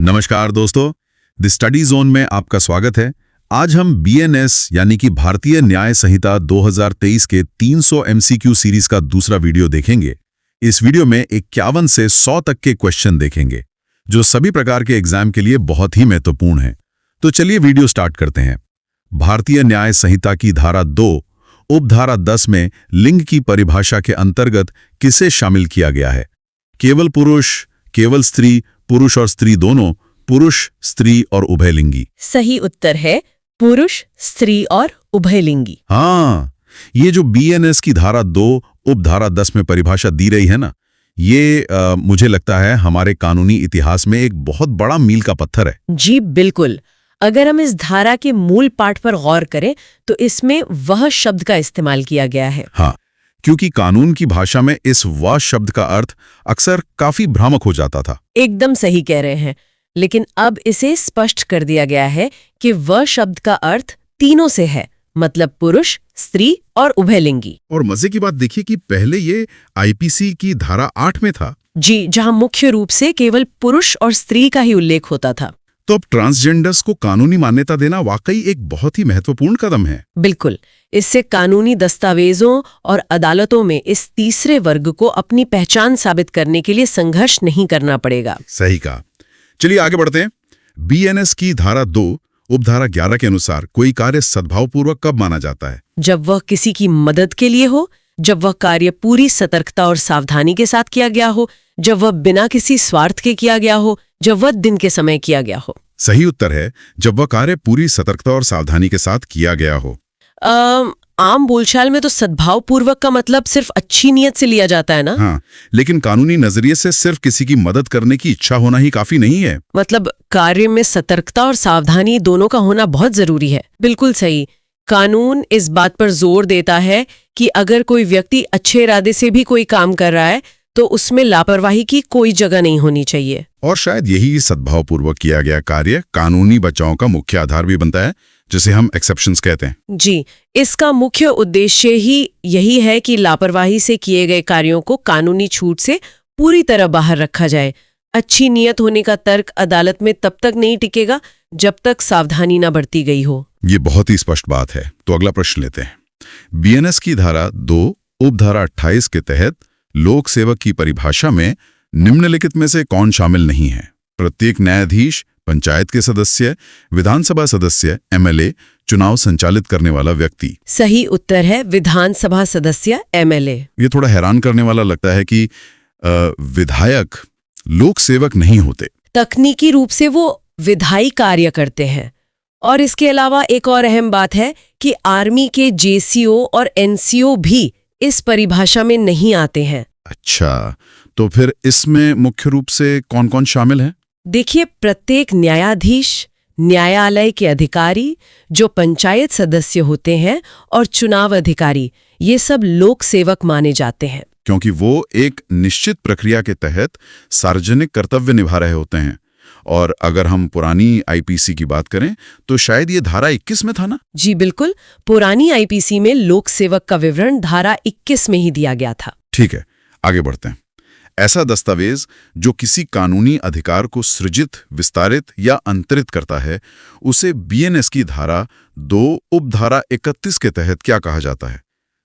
नमस्कार दोस्तों, the study zone में आपका स्वागत है। आज हम बीएनएस यानी कि भारतीय न्याय संहिता 2023 के 300 एमसीक्यू सीरीज का दूसरा वीडियो देखेंगे। इस वीडियो में 51 से 100 तक के क्वेश्चन देखेंगे, जो सभी प्रकार के एग्जाम के लिए बहुत ही महत्वपूर्ण हैं। तो चलिए वीडियो स्टार्ट करते हैं। भारतीय न्याय संहिता की धारा 2 उपधारा 10 में लिंग की परिभाषा के अंतर्गत किसे शामिल किया गया है? केवल पुरुष, केवल स्त्री, पुरुष और स्त्री दोनों, पुरुष, स्त्री और उभयलिंगी। सही उत्तर है पुरुष, स्त्री और उभयलिंगी। हाँ, ये जो बीएनएस की धारा 2 उपधारा 10 में परिभाषा दी रही है ना, ये मुझे लगता है हमारे कानूनी इतिहास में एक बहुत बड़ा मील का पत्थर है। जी बिल्कुल। अगर हम इस धारा के मूल पाठ पर गौर करें तो इसमें वह शब्द का इस्तेमाल किया गया है। हाँ, क्योंकि कानून की भाषा में इस वह शब्द का अर्थ अक्सर काफी भ्रामक हो जाता था। एकदम सही कह रहे हैं, लेकिन अब इसे स्पष्ट कर दिया गया है कि वह शब्द का अर्थ तीनों से है, मतलब पुरुष, स्त्री और उभयलिंगी। और मजे की बात देखिए कि पहले ये आईपीसी की धारा 8 में था। जी, जहां मुख्य रूप से केवल पुरुष और स्त्री का ही उल्लेख होता था। तो अब ट्रांसजेंडर्स को कानूनी मान्यता देना वाकई एक बहुत ही महत्वपूर्ण कदम है। बिल्कुल। इससे कानूनी दस्तावेजों और अदालतों में इस तीसरे वर्ग को अपनी पहचान साबित करने के लिए संघर्ष नहीं करना पड़ेगा। सही कहा। चलिए आगे बढ़ते हैं। बीएनएस की धारा 2 उपधारा 11 के अनुसार कोई कार्य सद्भावपूर्वक कब माना जाता है? जब वह किसी की मदद के लिए हो, जब वह कार्य पूरी सतर्कता और सावधानी के साथ किया गया हो, जब वह बिना किसी स्वार्थ के किया गया हो, जब वह दिन के समय किया गया हो। सही उत्तर है जब वह कार्य पूरी सतर्कता और सावधानी के साथ किया गया हो। आम बोलचाल में तो सद्भावपूर्वक का मतलब सिर्फ अच्छी नीयत से लिया जाता है ना? हाँ, लेकिन कानूनी नजरिए से सिर्फ किसी की मदद करने की इच्छा होना ही काफी नहीं है। मतलब कार्य में सतर्कता और सावधानी दोनों का होना बहुत जरूरी है। बिल्कुल सही। कानून इस बात पर जोर देता है कि अगर कोई व्यक्ति अच्छे इरादे से भी कोई काम कर रहा है तो उसमें लापरवाही की कोई जगह नहीं होनी चाहिए। और शायद यही सद्भावपूर्वक किया गया कार्य कानूनी बचाव का मुख्य आधार भी बनता है, जिसे हम एक्सेप्शंस कहते हैं। जी, इसका मुख्य उद्देश्य ही यही है कि लापरवाही से किए गए कार्यों को कानूनी छूट से पूरी तरह बाहर रखा जाए। अच्छी नीयत होने का तर्क अदालत में तब तक नहीं टिकेगा जब तक सावधानी न बरती गई हो। ये बहुत ही स्पष्ट बात है। तो अगला प्रश्न लेते हैं। बीएनएस की धारा 2 उपधारा 28 के तहत लोक सेवक की परिभाषा में निम्नलिखित में से कौन शामिल नहीं है? प्रत्येक न्यायाधीश, पंचायत के सदस्य, विधानसभा सदस्य, एमएलए, चुनाव संचालित करने वाला व्यक्ति। सही उत्तर है विधानसभा सदस्य, एमएलए। ये थोड़ा हैरान करने वाला लगता है कि विधायक लोक सेवक नहीं होते। तकनीकी रूप से वो विधायी कार्य करते हैं। और इसके अलावा एक और अहम बात है कि आर्मी के जेसीओ और एनसीओ भी इस परिभाषा में नहीं आते हैं। अच्छा, तो फिर इसमें मुख्य रूप से कौन-कौन शामिल है? देखिए, प्रत्येक न्यायाधीश, न्यायालय के अधिकारी, जो पंचायत सदस्य होते हैं, और चुनाव अधिकारी, ये सब लोक सेवक माने जाते हैं। क्योंकि वो एक निश्चित प्रक्रिया के तहत सार्वजनिक कर्तव्य निभा रहे होते हैं। और अगर हम पुरानी आईपीसी की बात करें तो शायद ये धारा 21 में था ना? जी बिल्कुल। पुरानी आईपीसी में लोक सेवक का विवरण धारा 21 में ही दिया गया था। ठीक है, आगे बढ़ते हैं। ऐसा दस्तावेज जो किसी कानूनी अधिकार को सृजित, विस्तारित या अंतरित करता है, उसे बीएनएस की धारा 2 उपधारा 31 के तहत क्या कहा जाता है?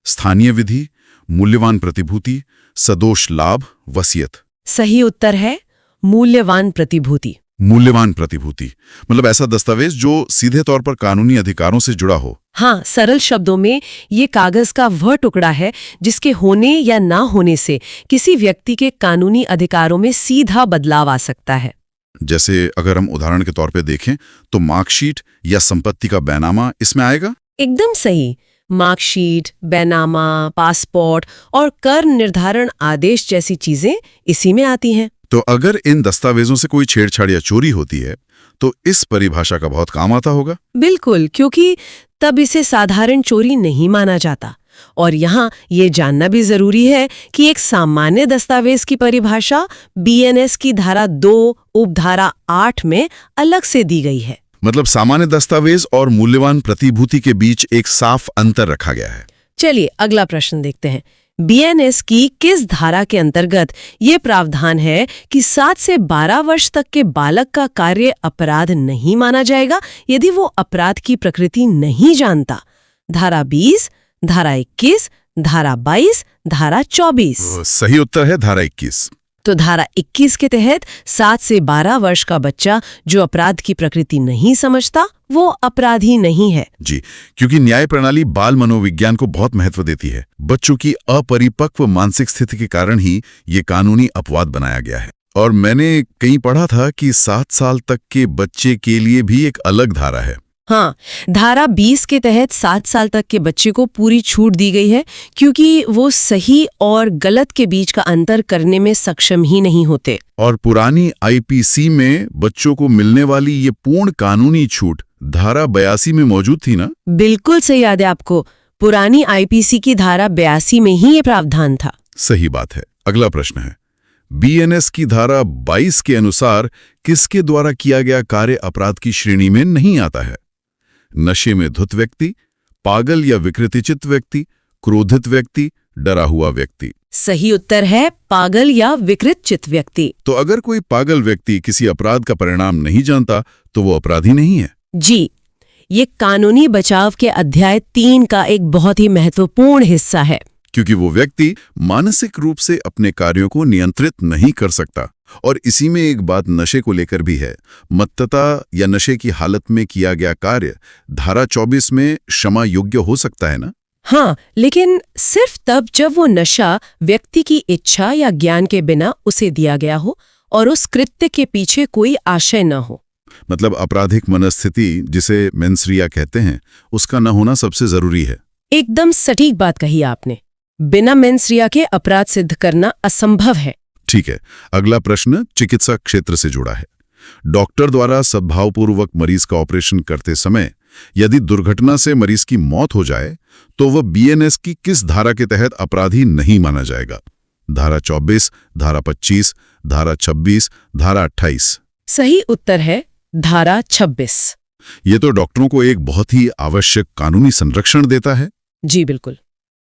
स्थानीय विधि, मूल्यवान प्रतिभूति, सदोष लाभ, वसीयत। सही उत्तर है मूल्यवान प्रतिभूति। मूल्यवान प्रतिभूति मतलब ऐसा दस्तावेज जो सीधे तौर पर कानूनी अधिकारों से जुड़ा हो। हाँ, सरल शब्दों में ये कागज का वह टुकड़ा है जिसके होने या ना होने से किसी व्यक्ति के कानूनी अधिकारों में सीधा बदलाव आ सकता है। जैसे अगर हम उदाहरण के तौर पे देखें तो मार्कशीट या संपत्ति का बैनामा इसमें आएगा। एकदम सही। मार्कशीट, बैनामा, पासपोर्ट और कर निर्धारण आदेश जैसी चीजें इसी में आती हैं। तो अगर इन दस्तावेजों से कोई छेड़छाड़ या चोरी होती है तो इस परिभाषा का बहुत काम आता होगा। बिल्कुल, क्योंकि तब इसे साधारण चोरी नहीं माना जाता। और यहाँ ये जानना भी जरूरी है कि एक सामान्य दस्तावेज की परिभाषा बीएनएस की धारा 2 उपधारा 8 में अलग से दी गई है। मतलब सामान्य दस्तावेज और मूल्यवान प्रतिभूति के बीच एक साफ अंतर रखा गया है। चलिए अगला प्रश्न देखते हैं। बीएनएस की किस धारा के अंतर्गत ये प्रावधान है कि 7 से 12 वर्ष तक के बालक का कार्य अपराध नहीं माना जाएगा यदि वो अपराध की प्रकृति नहीं जानता? धारा 20, धारा 21, धारा 22, धारा 24। सही उत्तर है धारा 21। तो धारा 21 के तहत 7 से 12 वर्ष का बच्चा जो अपराध की प्रकृति नहीं समझता वो अपराधी नहीं है। जी, क्योंकि न्याय प्रणाली बाल मनोविज्ञान को बहुत महत्व देती है। बच्चों की अपरिपक्व मानसिक स्थिति के कारण ही ये कानूनी अपवाद बनाया गया है। और मैंने कहीं पढ़ा था कि 7 साल तक के बच्चे के लिए भी एक अलग धारा है। हाँ, धारा 20 के तहत 7 साल तक के बच्चे को पूरी छूट दी गई है क्योंकि वो सही और गलत के बीच का अंतर करने में सक्षम ही नहीं होते। और पुरानी आईपीसी में बच्चों को मिलने वाली ये पूर्ण कानूनी छूट धारा 82 में मौजूद थी ना? बिल्कुल सही याद है आपको। पुरानी आईपीसी की धारा 82 में ही ये प्रावधान था। सही बात है। अगला प्रश्न है, बीएनएस की धारा 22 के अनुसार किसके द्वारा किया गया कार्य अपराध की श्रेणी में नहीं आता है? नशे में धुत व्यक्ति, पागल या विकृतिचित व्यक्ति, क्रोधित व्यक्ति, डरा हुआ व्यक्ति। सही उत्तर है पागल या विकृतचित व्यक्ति। तो अगर कोई पागल व्यक्ति किसी अपराध का परिणाम नहीं जानता तो वो अपराधी नहीं है। जी, ये कानूनी बचाव के अध्याय 3 का एक बहुत ही महत्वपूर्ण हिस्सा है। क्योंकि वो व्यक्ति मानसिक रूप से अपने कार्यों को नियंत्रित नहीं कर सकता। और इसी में एक बात नशे को लेकर भी है। मत्तता या नशे की हालत में किया गया कार्य धारा 24 में क्षमा योग्य हो सकता है ना? हाँ, लेकिन सिर्फ तब जब वो नशा व्यक्ति की इच्छा या ज्ञान के बिना उसे दिया गया हो और उस कृत्य के पीछे कोई आशय न हो। मतलब आपराधिक मनस्थिति, जिसे मेंसरिया कहते हैं, उसका न होना सबसे जरूरी है। एकदम सटीक बात कही आपने। बिना मेंसरिया के अपराध सिद्ध करना असंभव है। ठीक है। अगला प्रश्न चिकित्सा क्षेत्र से जुड़ा है। डॉक्टर द्वारा सद्भावपूर्वक मरीज का ऑपरेशन करते समय यदि दुर्घटना से मरीज की मौत हो जाए तो वह बीएनएस की किस धारा के तहत अपराधी नहीं माना जाएगा? धारा 24, धारा 25, धारा 26, धारा 28। सही उत्तर है धारा 26। ये तो डॉक्टरों को एक बहुत ही आवश्यक कानूनी संरक्षण देता है। जी बिल्कुल।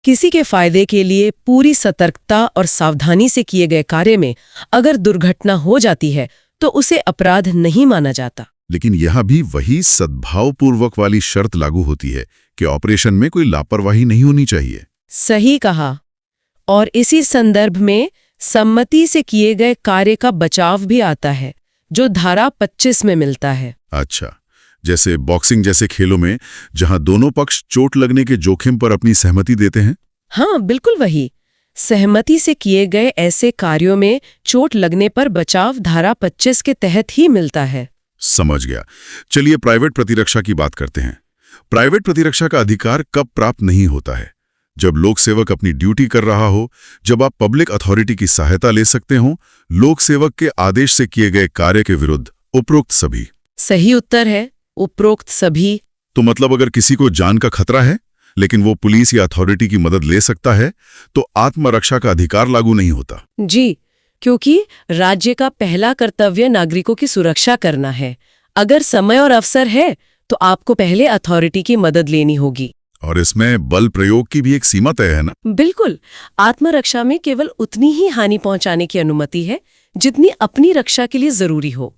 किसी के फायदे के लिए पूरी सतर्कता और सावधानी से किए गए कार्य में अगर दुर्घटना हो जाती है तो उसे अपराध नहीं माना जाता। लेकिन यहां भी वही सद्भावपूर्वक वाली शर्त लागू होती है कि ऑपरेशन में कोई लापरवाही नहीं होनी चाहिए। सही कहा। और इसी संदर्भ में सम्मति से किए गए कार्य का बचाव भी आता है जो धारा 25 में मिलता है। अच्छा, जैसे बॉक्सिंग जैसे खेलों में जहां दोनों पक्ष चोट लगने के जोखिम पर अपनी सहमति देते हैं? हाँ, बिल्कुल वही। सहमति से किए गए ऐसे कार्यों में चोट लगने पर बचाव धारा 25 के तहत ही मिलता है। समझ गया। चलिए प्राइवेट प्रतिरक्षा की बात करते हैं। प्राइवेट प्रतिरक्षा का अधिकार कब प्राप्त नहीं होता है? जब लोक सेवक अपनी ड्यूटी कर रहा हो, जब आप पब्लिक अथॉरिटी की सहायता ले सकते हो, लोक सेवक के आदेश से किए गए कार्य के विरुद्ध। उपरोक्त सभी। सही उत्तर है उपरोक्त सभी। तो मतलब अगर किसी को जान का खतरा है लेकिन वो पुलिस या अथॉरिटी की मदद ले सकता है तो आत्मरक्षा का अधिकार लागू नहीं होता। जी, क्योंकि राज्य का पहला कर्तव्य नागरिकों की सुरक्षा करना है। अगर समय और अवसर है तो आपको पहले अथॉरिटी की मदद लेनी होगी। और इसमें बल प्रयोग की भी एक सीमा तय है ना? बिल्कुल। आत्मरक्षा में केवल उतनी ही हानि पहुंचाने की अनुमति है जितनी अपनी रक्षा के लिए जरूरी हो।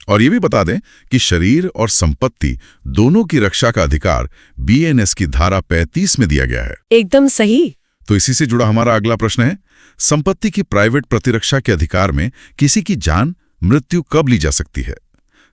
और ये भी बता दें कि शरीर और संपत्ति दोनों की रक्षा का अधिकार बीएनएस की धारा 35 में दिया गया है। एकदम सही। तो इसी से जुड़ा हमारा अगला प्रश्न है, संपत्ति की प्राइवेट प्रतिरक्षा के अधिकार में किसी की जान, मृत्यु कब ली जा सकती है?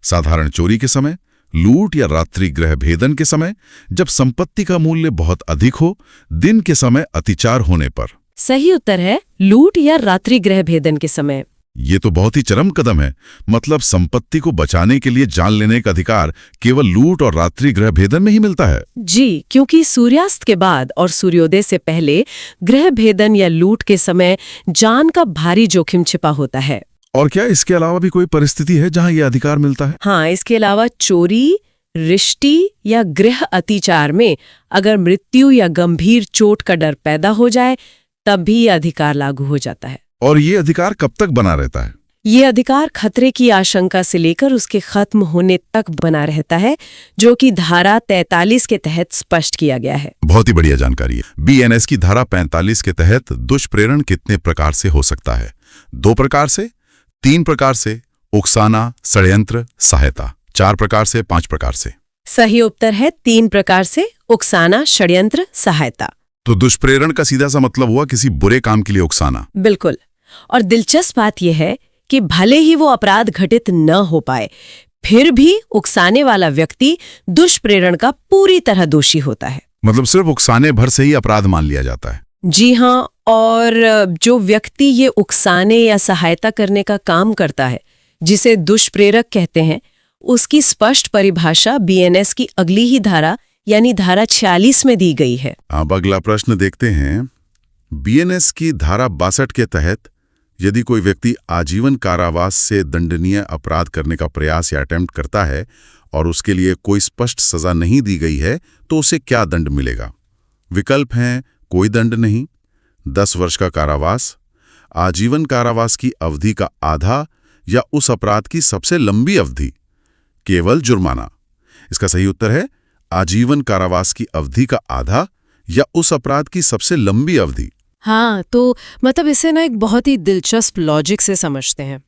साधारण चोरी के समय, लूट या रात्रि गृह भेदन के समय, जब संपत्ति का मूल्य बहुत अधिक हो, दिन के समय अतिचार होने पर। सही उत्तर है लूट या रात्रि गृह भेदन के समय। ये तो बहुत ही चरम कदम है। मतलब संपत्ति को बचाने के लिए जान लेने का अधिकार केवल लूट और रात्रि गृह भेदन में ही मिलता है। जी, क्योंकि सूर्यास्त के बाद और सूर्योदय से पहले गृह भेदन या लूट के समय जान का भारी जोखिम छिपा होता है। और क्या इसके अलावा भी कोई परिस्थिति है जहां यह अधिकार मिलता है? हाँ, इसके अलावा चोरी, रिश्ती या गृह अतिचार में अगर मृत्यु या गंभीर चोट का डर पैदा हो जाए तब भी यह अधिकार लागू हो जाता है। और ये अधिकार कब तक बना रहता है? ये अधिकार खतरे की आशंका से लेकर उसके खत्म होने तक बना रहता है, जो कि धारा 43 के तहत स्पष्ट किया गया है। बहुत ही बढ़िया जानकारी है। बीएनएस की धारा 45 के तहत दुष्प्रेरण कितने प्रकार से हो सकता है? 2 प्रकार से, 3 प्रकार से, उकसाना, षड्यंत्र, सहायता, 4 प्रकार से, 5 प्रकार से। सही उत्तर है 3 प्रकार से, उकसाना, षड्यंत्र, सहायता। तो दुष्प्रेरण का सीधा सा मतलब हुआ किसी बुरे काम के लिए उकसाना। बिल्कुल। और दिलचस्प बात यह है कि भले ही वो अपराध घटित न हो पाए, फिर भी उकसाने वाला व्यक्ति दुष्प्रेरण का पूरी तरह दोषी होता है। मतलब सिर्फ उकसाने भर से ही अपराध मान लिया जाता है। जी हाँ, और जो व्यक्ति ये उकसाने या सहायता करने का काम करता है, जिसे दुष्प्रेरक कहते हैं, उसकी स्पष्ट परिभाषा बीएनएस की अगली ही धारा यानी धारा 46 में दी गई है। अब अगला प्रश्न देखते हैं। बीएनएस की धारा 62 के तहत यदि कोई व्यक्ति आजीवन कारावास से दंडनीय अपराध करने का प्रयास या अटेम्प्ट करता है और उसके लिए कोई स्पष्ट सजा नहीं दी गई है, तो उसे क्या दंड मिलेगा? विकल्प हैं कोई दंड नहीं, 10 वर्ष का कारावास, आजीवन कारावास की अवधि का आधा या उस अपराध की सबसे लंबी अवधि, केवल जुर्माना। इसका सही उत्तर है आजीवन कारावास की अवधि का आधा या उस अपराध की सबसे लंबी अवधि। हाँ, तो मतलब इसे ना एक बहुत ही दिलचस्प लॉजिक से समझते हैं।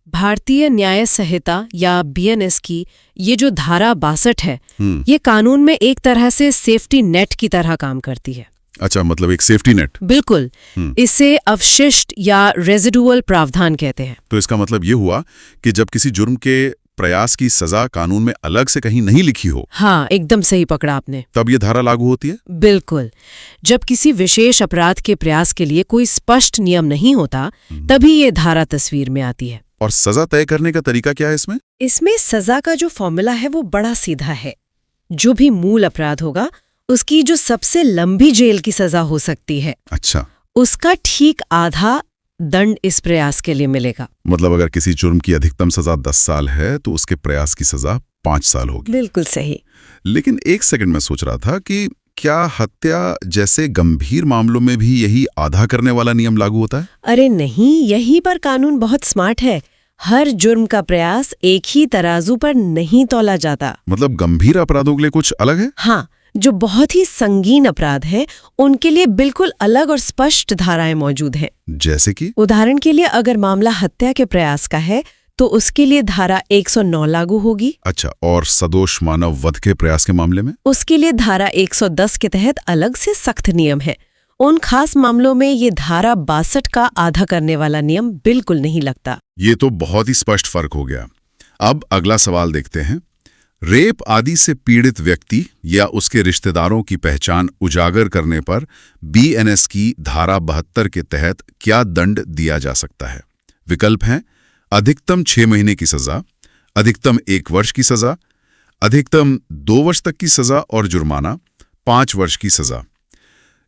भारतीय न्याय संहिता या बीएनएस की ये जो धारा 62 है, ये कानून में एक तरह से सेफ्टी नेट की तरह काम करती है। अच्छा, मतलब एक सेफ्टी नेट। बिल्कुल। इसे अवशिष्ट या रेजिडुअल प्रावधान कहते हैं। तो इसका मतलब ये हुआ कि जब किसी जुर्म के प्रयास की सजा कानून में अलग से कहीं नहीं लिखी हो, हाँ, एकदम सही पकड़ा आपने, तब ये धारा लागू होती है। बिल्कुल। जब किसी विशेष अपराध के प्रयास के लिए कोई स्पष्ट नियम नहीं होता, तभी ये धारा तस्वीर में आती है। और सजा तय करने का तरीका क्या है इसमें? इसमें सजा का जो फॉर्मूला है वो बड़ा सीधा है। जो भी मूल अपराध होगा, उसकी जो सबसे लंबी जेल की सजा हो सकती है, अच्छा, उसका ठीक आधा दंड इस प्रयास के लिए मिलेगा। मतलब अगर किसी जुर्म की अधिकतम सजा 10 साल है तो उसके प्रयास की सजा 5 साल होगी। बिल्कुल सही। लेकिन एक सेकंड में सोच रहा था कि क्या हत्या जैसे गंभीर मामलों में भी यही आधा करने वाला नियम लागू होता है? अरे नहीं, यहीं पर कानून बहुत स्मार्ट है। हर जुर्म का प्रयास एक ही तराजू पर नहीं तौला जाता। मतलब गंभीर अपराधों के लिए कुछ अलग है? हाँ, जो बहुत ही संगीन अपराध है, उनके लिए बिल्कुल अलग और स्पष्ट धाराएं मौजूद हैं। जैसे कि उदाहरण के लिए अगर मामला हत्या के प्रयास का है, तो उसके लिए धारा 109 लागू होगी। अच्छा, और सदोष मानव वध के प्रयास के मामले में? उसके लिए धारा 110 के तहत अलग से सख्त नियम है। उन खास मामलों में ये धारा 62 का आधा करने वाला नियम बिल्कुल नहीं लगता। ये तो बहुत ही स्पष्ट फर्क हो गया। अब अगला सवाल देखते हैं। रेप आदि से पीड़ित व्यक्ति या उसके रिश्तेदारों की पहचान उजागर करने पर बीएनएस की धारा 72 के तहत क्या दंड दिया जा सकता है? विकल्प हैं अधिकतम 6 महीने की सजा, अधिकतम 1 वर्ष की सजा, अधिकतम 2 वर्ष तक की सजा और जुर्माना, 5 वर्ष की सजा।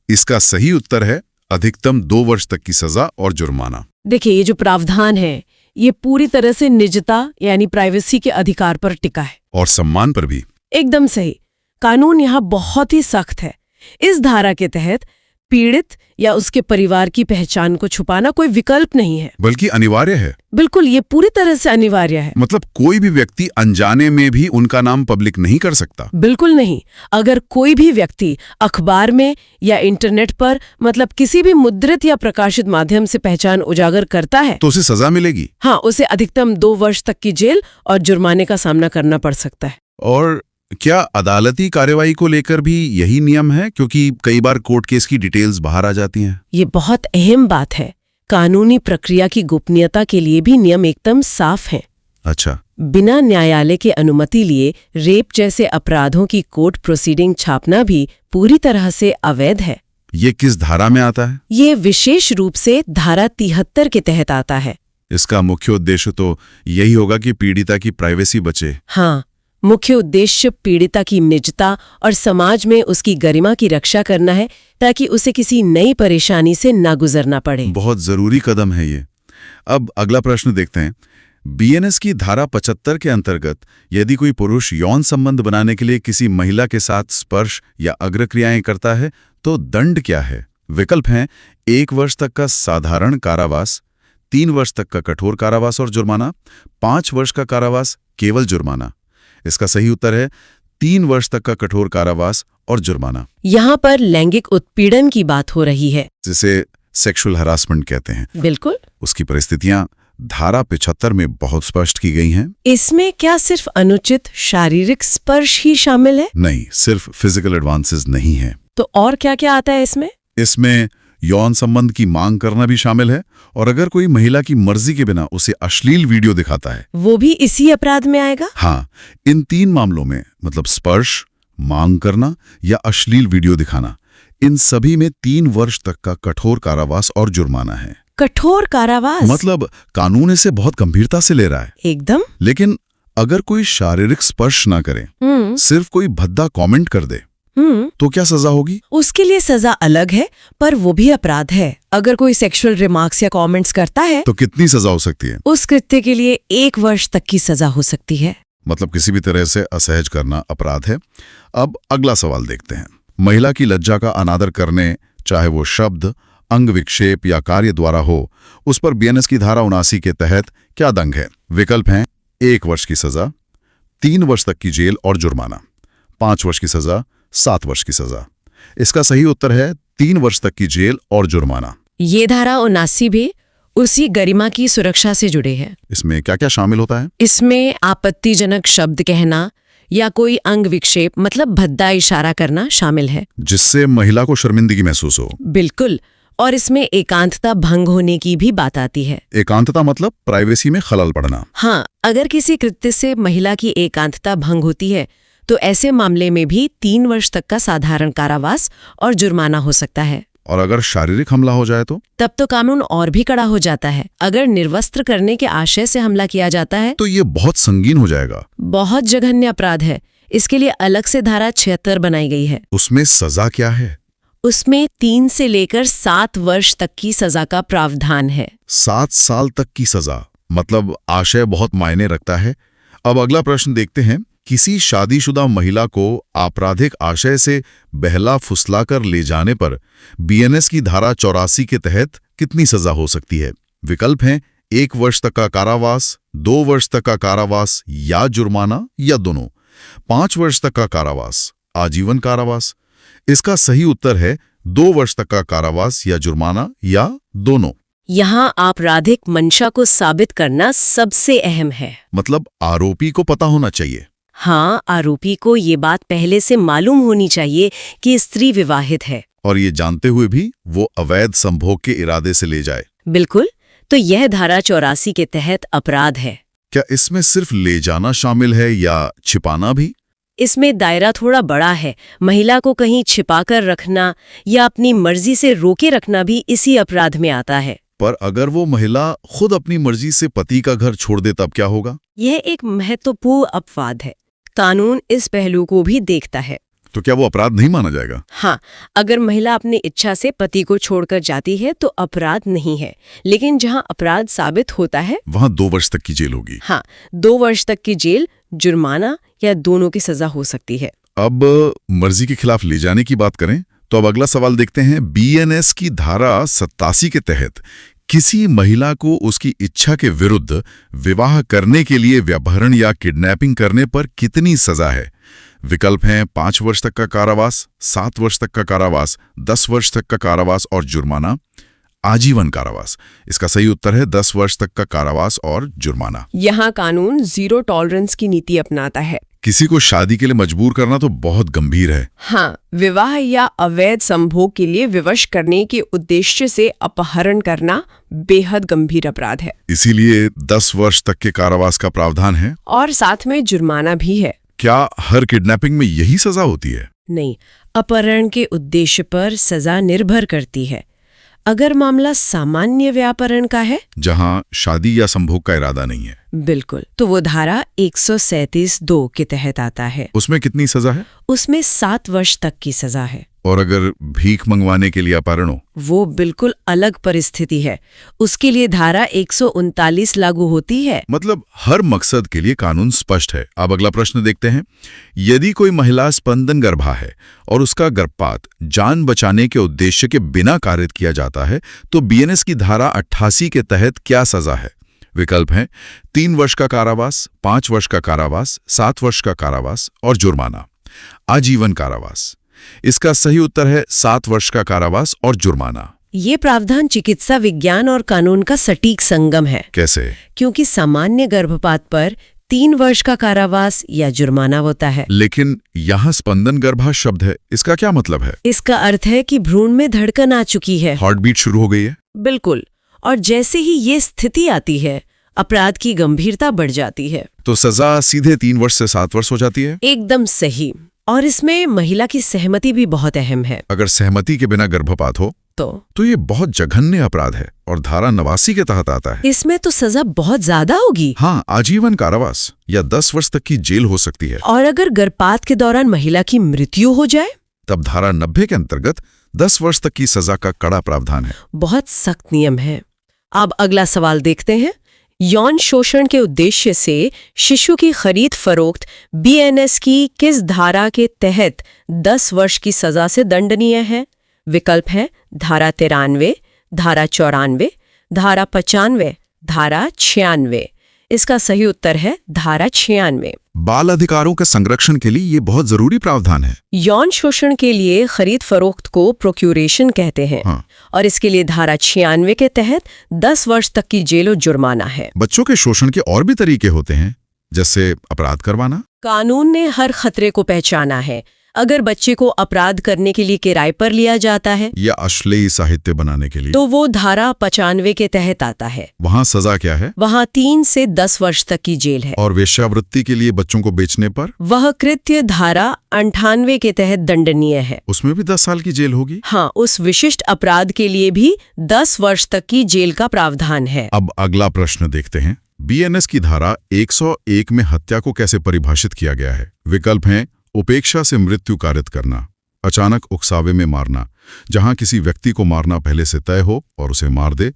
इसका सही उत्तर है अधिकतम 2 वर्ष तक की सजा और जुर्माना। देखिए, ये जो प्रावधान है, ये पूरी तरह से निजता यानी प्राइवेसी के अधिकार पर टिका है और सम्मान पर भी। एकदम सही। कानून यहाँ बहुत ही सख्त है। इस धारा के तहत पीड़ित या उसके परिवार की पहचान को छुपाना कोई विकल्प नहीं है, बल्कि अनिवार्य है। बिल्कुल, ये पूरी तरह से अनिवार्य है। मतलब कोई भी व्यक्ति अनजाने में भी उनका नाम पब्लिक नहीं कर सकता। बिल्कुल नहीं। अगर कोई भी व्यक्ति अखबार में या इंटरनेट पर, मतलब किसी भी मुद्रित या प्रकाशित माध्यम से पहचान उजागर करता है, तो उसे सजा मिलेगी। हाँ, उसे अधिकतम 2 वर्ष तक की जेल और जुर्माने का सामना करना पड़ सकता है। और क्या अदालती कार्यवाही को लेकर भी यही नियम है? क्योंकि कई बार कोर्ट केस की डिटेल्स बाहर आ जाती हैं। ये बहुत अहम बात है। कानूनी प्रक्रिया की गोपनीयता के लिए भी नियम एकदम साफ हैं। अच्छा, बिना न्यायालय की अनुमति लिए रेप जैसे अपराधों की कोर्ट प्रोसीडिंग छापना भी पूरी तरह से अवैध है। ये किस धारा में आता है? ये विशेष रूप से धारा 73 के तहत आता है। इसका मुख्य उद्देश्य तो यही होगा कि पीड़िता की प्राइवेसी बचे। हाँ, मुख्य उद्देश्य पीड़िता की निजता और समाज में उसकी गरिमा की रक्षा करना है, ताकि उसे किसी नई परेशानी से ना गुजरना पड़े। बहुत जरूरी कदम है ये। अब अगला प्रश्न देखते हैं। बीएनएस की धारा 75 के अंतर्गत यदि कोई पुरुष यौन संबंध बनाने के लिए किसी महिला के साथ स्पर्श या अग्रक्रियाएं करता है, तो दंड क्या है? विकल्प हैं 1 वर्ष तक का साधारण कारावास, 3 वर्ष तक का कठोर कारावास और जुर्माना, 5 वर्ष का कारावास केवल जुर्माना। इसका सही उत्तर है 3 वर्ष तक का कठोर कारावास और जुर्माना। यहाँ पर लैंगिक उत्पीड़न की बात हो रही है। जिसे सेक्सुअल हरासमेंट कहते हैं। बिल्कुल। उसकी परिस्थितियां धारा 75 में बहुत स्पष्ट की गई हैं। इसमें क्या सिर्फ अनुचित शारीरिक स्पर्श ही शामिल है? नहीं, सिर्फ फिजिकल एडवांसेस नहीं है। तो और क्या क्या आता है इसमें? इसमें यौन संबंध की मांग करना भी शामिल है, और अगर कोई महिला की मर्जी के बिना उसे अश्लील वीडियो दिखाता है, वो भी इसी अपराध में आएगा? हाँ, इन 3 मामलों में, मतलब स्पर्श, मांग करना या अश्लील वीडियो दिखाना, इन सभी में 3 वर्ष तक का कठोर कारावास और जुर्माना है। कठोर कारावास मतलब कानून इसे बहुत गंभीरता से ले रहा है। एकदम। लेकिन अगर कोई शारीरिक स्पर्श ना करे, सिर्फ कोई भद्दा कमेंट कर दे, तो क्या सजा होगी? उसके लिए सजा अलग है, पर वो भी अपराध है। अगर कोई सेक्सुअल रिमार्क्स या कमेंट्स करता है, तो कितनी सजा हो सकती है? उस कृत्य के लिए 1 वर्ष तक की सजा हो सकती है। मतलब किसी भी तरह से असहज करना अपराध है। अब अगला सवाल देखते हैं। महिला की लज्जा का अनादर करने, चाहे वो शब्द, अंग विक्षेप या कार्य द्वारा हो, उस पर बीएनएस की धारा 79 के तहत क्या दंड है? विकल्प हैं 1 वर्ष की सजा, 3 वर्ष तक की जेल और जुर्माना, 5 वर्ष की सजा, 7 वर्ष की सजा। इसका सही उत्तर है 3 वर्ष तक की जेल और जुर्माना। ये धारा 79 भी उसी गरिमा की सुरक्षा से जुड़े है। इसमें क्या क्या शामिल होता है? इसमें आपत्तिजनक शब्द कहना या कोई अंग विक्षेप, मतलब भद्दा इशारा करना शामिल है, जिससे महिला को शर्मिंदगी महसूस हो। बिल्कुल। और इसमें एकांतता भंग होने की भी बात आती है। एकांतता मतलब प्राइवेसी में खलल पड़ना। हाँ, अगर किसी कृत्य से महिला की एकांतता भंग होती है, तो ऐसे मामले में भी 3 वर्ष तक का साधारण कारावास और जुर्माना हो सकता है। और अगर शारीरिक हमला हो जाए तो? तब तो कानून और भी कड़ा हो जाता है। अगर निर्वस्त्र करने के आशय से हमला किया जाता है, तो ये बहुत संगीन हो जाएगा। बहुत जघन्य अपराध है। इसके लिए अलग से धारा 76 बनाई गई है। उसमें सजा क्या है? उसमें 3 से लेकर 7 वर्ष तक की सजा का प्रावधान है। 7 साल तक की सजा, मतलब आशय बहुत मायने रखता है। अब अगला प्रश्न देखते हैं। किसी शादीशुदा महिला को आपराधिक आशय से बहला फुसलाकर ले जाने पर बीएनएस की धारा 84 के तहत कितनी सजा हो सकती है? विकल्प हैं 1 वर्ष तक का कारावास, 2 वर्ष तक का कारावास या जुर्माना, या दोनों, 5 वर्ष तक का कारावास, आजीवन कारावास। इसका सही उत्तर है 2 वर्ष तक का कारावास या जुर्माना, या दोनों। यहाँ आपराधिक मंशा को साबित करना सबसे अहम है। मतलब आरोपी को पता होना चाहिए। हाँ, आरोपी को ये बात पहले से मालूम होनी चाहिए कि स्त्री विवाहित है, और ये जानते हुए भी वो अवैध संभोग के इरादे से ले जाए। बिल्कुल। तो यह धारा 84 के तहत अपराध है। क्या इसमें सिर्फ ले जाना शामिल है या छिपाना भी? इसमें दायरा थोड़ा बड़ा है। महिला को कहीं छिपाकर रखना या अपनी मर्जी से रोके रखना भी इसी अपराध में आता है। पर अगर वो महिला खुद अपनी मर्जी से पति का घर छोड़ दे, तब क्या होगा? यह एक महत्वपूर्ण अपवाद है। कानून इस पहलू को भी देखता है। तो क्या वो अपराध नहीं माना जाएगा? हाँ, अगर महिला अपनी इच्छा से पति को छोड़कर जाती है तो अपराध नहीं है, लेकिन जहाँ अपराध साबित होता है वहाँ 2 वर्ष तक की जेल होगी। हाँ, 2 वर्ष तक की जेल, जुर्माना या दोनों की सजा हो सकती है। अब मर्जी के खिलाफ ले जाने की बात करें तो अब अगला सवाल देखते हैं। बीएनएस की धारा 87 के तहत किसी महिला को उसकी इच्छा के विरुद्ध विवाह करने के लिए व्यभिचार या किडनैपिंग करने पर कितनी सजा है? विकल्प हैं 5 वर्ष तक का कारावास, 7 वर्ष तक का कारावास, 10 वर्ष तक का कारावास और जुर्माना, आजीवन कारावास। इसका सही उत्तर है 10 वर्ष तक का कारावास और जुर्माना। यहाँ कानून 0 टॉलरेंस की नीति अपनाता है। किसी को शादी के लिए मजबूर करना तो बहुत गंभीर है। हाँ, विवाह या अवैध संभोग के लिए विवश करने के उद्देश्य से अपहरण करना बेहद गंभीर अपराध है। इसीलिए 10 वर्ष तक के कारावास का प्रावधान है और साथ में जुर्माना भी है। क्या हर किडनैपिंग में यही सजा होती है? नहीं, अपहरण के उद्देश्य पर सजा निर्भर करती है। अगर मामला सामान्य व्यापरण का है, जहां शादी या संभोग का इरादा नहीं है, बिल्कुल। तो वो धारा 137(2) के तहत आता है। उसमें कितनी सजा है? उसमें 7 वर्ष तक की सजा है। और अगर भीख मंगवाने के लिए अपहरण हो? वो बिल्कुल अलग परिस्थिति है। उसके लिए धारा 139 लागू होती है। मतलब हर मकसद के लिए कानून स्पष्ट है। अब अगला प्रश्न देखते हैं। यदि कोई महिला स्पंदन गर्भा है और उसका गर्भपात जान बचाने के उद्देश्य के बिना कारित किया जाता है, तो बीएनएस की धारा 88 के तहत क्या सजा है? विकल्प हैं 3 वर्ष का कारावास, 5 वर्ष का कारावास, 7 वर्ष का कारावास और जुर्माना, आजीवन कारावास। इसका सही उत्तर है 7 वर्ष का कारावास और जुर्माना। ये प्रावधान चिकित्सा विज्ञान और कानून का सटीक संगम है। कैसे? क्योंकि सामान्य गर्भपात पर 3 वर्ष का कारावास या जुर्माना होता है। लेकिन यहाँ स्पंदन गर्भा शब्द है, इसका क्या मतलब है? इसका अर्थ है कि भ्रूण में धड़कन आ चुकी है। हार्ट बीट शुरू हो गई है। बिल्कुल। और जैसे ही ये स्थिति आती है, अपराध की गंभीरता बढ़ जाती है। तो सजा सीधे 3 वर्ष से 7 वर्ष हो जाती है। एकदम सही। और इसमें महिला की सहमति भी बहुत अहम है। अगर सहमति के बिना गर्भपात हो तो ये बहुत जघन्य अपराध है और धारा 89 के तहत आता है। इसमें तो सजा बहुत ज्यादा होगी। हाँ, आजीवन कारावास या 10 वर्ष तक की जेल हो सकती है। और अगर गर्भपात के दौरान महिला की मृत्यु हो जाए, तब धारा 90 के अंतर्गत 10 वर्ष तक की सजा का कड़ा प्रावधान है। बहुत सख्त नियम है। अब अगला सवाल देखते हैं। यौन शोषण के उद्देश्य से शिशु की खरीद फरोख्त बीएनएस की किस धारा के तहत 10 वर्ष की सजा से दंडनीय है? विकल्प है धारा 93, धारा 94, धारा 95, धारा 96। इसका सही उत्तर है धारा 96। बाल अधिकारों के संरक्षण के लिए ये बहुत जरूरी प्रावधान है। यौन शोषण के लिए खरीद फरोख्त को प्रोक्यूरेशन कहते हैं। हाँ। और इसके लिए धारा 96 के तहत 10 वर्ष तक की जेल और जुर्माना है। बच्चों के शोषण के और भी तरीके होते हैं, जैसे अपराध करवाना। कानून ने हर खतरे को पहचाना है। अगर बच्चे को अपराध करने के लिए किराए पर लिया जाता है या अश्लील साहित्य बनाने के लिए, तो वो धारा 95 के तहत आता है। वहाँ सजा क्या है? वहाँ 3 से 10 वर्ष तक की जेल है। और वेश्यावृत्ति के लिए बच्चों को बेचने पर? वह कृत्य धारा 98 के तहत दंडनीय है। उसमें भी 10 साल की जेल होगी। हाँ, उस विशिष्ट अपराध के लिए भी 10 वर्ष तक की जेल का प्रावधान है। अब अगला प्रश्न देखते हैं। बीएनएस की धारा 101 में हत्या को कैसे परिभाषित किया गया है? विकल्प हैं उपेक्षा से मृत्यु कारित करना, अचानक उकसावे में मारना, जहां किसी व्यक्ति को मारना पहले से तय हो और उसे मार दे,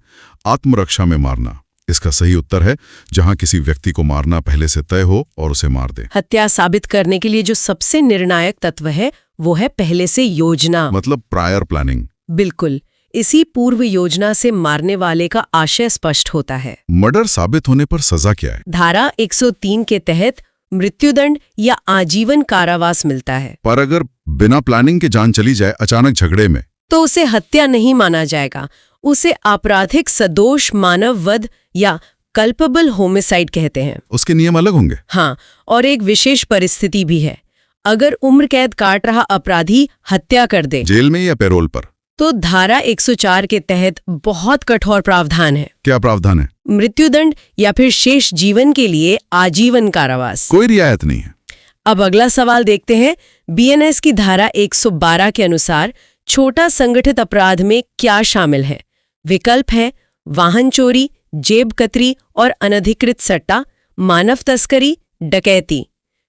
आत्मरक्षा में मारना। इसका सही उत्तर है जहां किसी व्यक्ति को मारना पहले से तय हो और उसे मार दे। हत्या साबित करने के लिए जो सबसे निर्णायक तत्व है वो है पहले से योजना, मतलब प्रायर प्लानिंग। बिल्कुल। इसी पूर्व योजना से मारने वाले का आशय स्पष्ट होता है। मर्डर साबित होने पर सजा क्या है? धारा 103 के तहत मृत्युदंड या आजीवन कारावास मिलता है। पर अगर बिना प्लानिंग के जान चली जाए अचानक झगड़े में, तो उसे हत्या नहीं माना जाएगा। उसे आपराधिक सदोष मानव वध या कल्पेबल होमिसाइड कहते हैं। उसके नियम अलग होंगे। हाँ, और एक विशेष परिस्थिति भी है। अगर उम्र कैद काट रहा अपराधी हत्या कर दे, जेल में या पैरोल पर, तो धारा 104 के तहत बहुत कठोर प्रावधान है। क्या प्रावधान है? मृत्युदंड या फिर शेष जीवन के लिए आजीवन कारावास। कोई रियायत नहीं है। अब अगला सवाल देखते हैं। बीएनएस की धारा 112 के अनुसार छोटा संगठित अपराध में क्या शामिल है? विकल्प है वाहन चोरी, जेब कतरी और अनधिकृत सट्टा, मानव तस्करी, डकैती।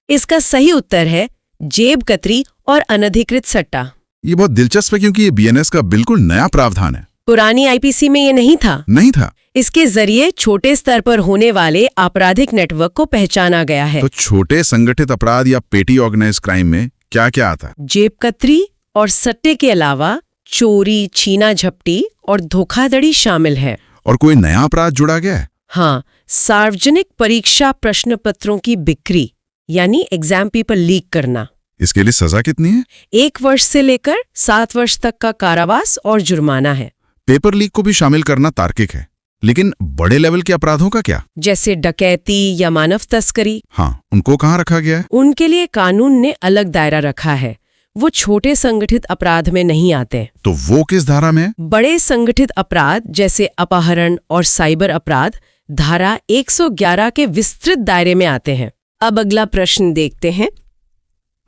इसका सही उत्तर है जेब कतरी और अनधिकृत सट्टा। ये बहुत दिलचस्प है क्योंकि ये बीएनएस का बिल्कुल नया प्रावधान है। पुरानी आईपीसी में ये नहीं था। इसके जरिए छोटे स्तर पर होने वाले आपराधिक नेटवर्क को पहचाना गया है। तो छोटे संगठित अपराध या पेटी ऑर्गेनाइज्ड क्राइम में क्या क्या आता है? जेब कतरी और सट्टे के अलावा चोरी, छीना झपटी और धोखाधड़ी शामिल है। और कोई नया अपराध जुड़ा गया है? हाँ, सार्वजनिक परीक्षा प्रश्न पत्रों की बिक्री यानी एग्जाम पेपर लीक करना। इसके लिए सजा कितनी है? 1 वर्ष से लेकर 7 वर्ष तक का कारावास और जुर्माना है। पेपर लीक को भी शामिल करना तार्किक है, लेकिन बड़े लेवल के अपराधों का क्या? जैसे डकैती या मानव तस्करी, हाँ, उनको कहाँ रखा गया है? उनके लिए कानून ने अलग दायरा रखा है। वो छोटे संगठित अपराध में नहीं आते। तो वो किस धारा में है? बड़े संगठित अपराध जैसे अपहरण और साइबर अपराध धारा 111 के विस्तृत दायरे में आते हैं। अब अगला प्रश्न देखते हैं।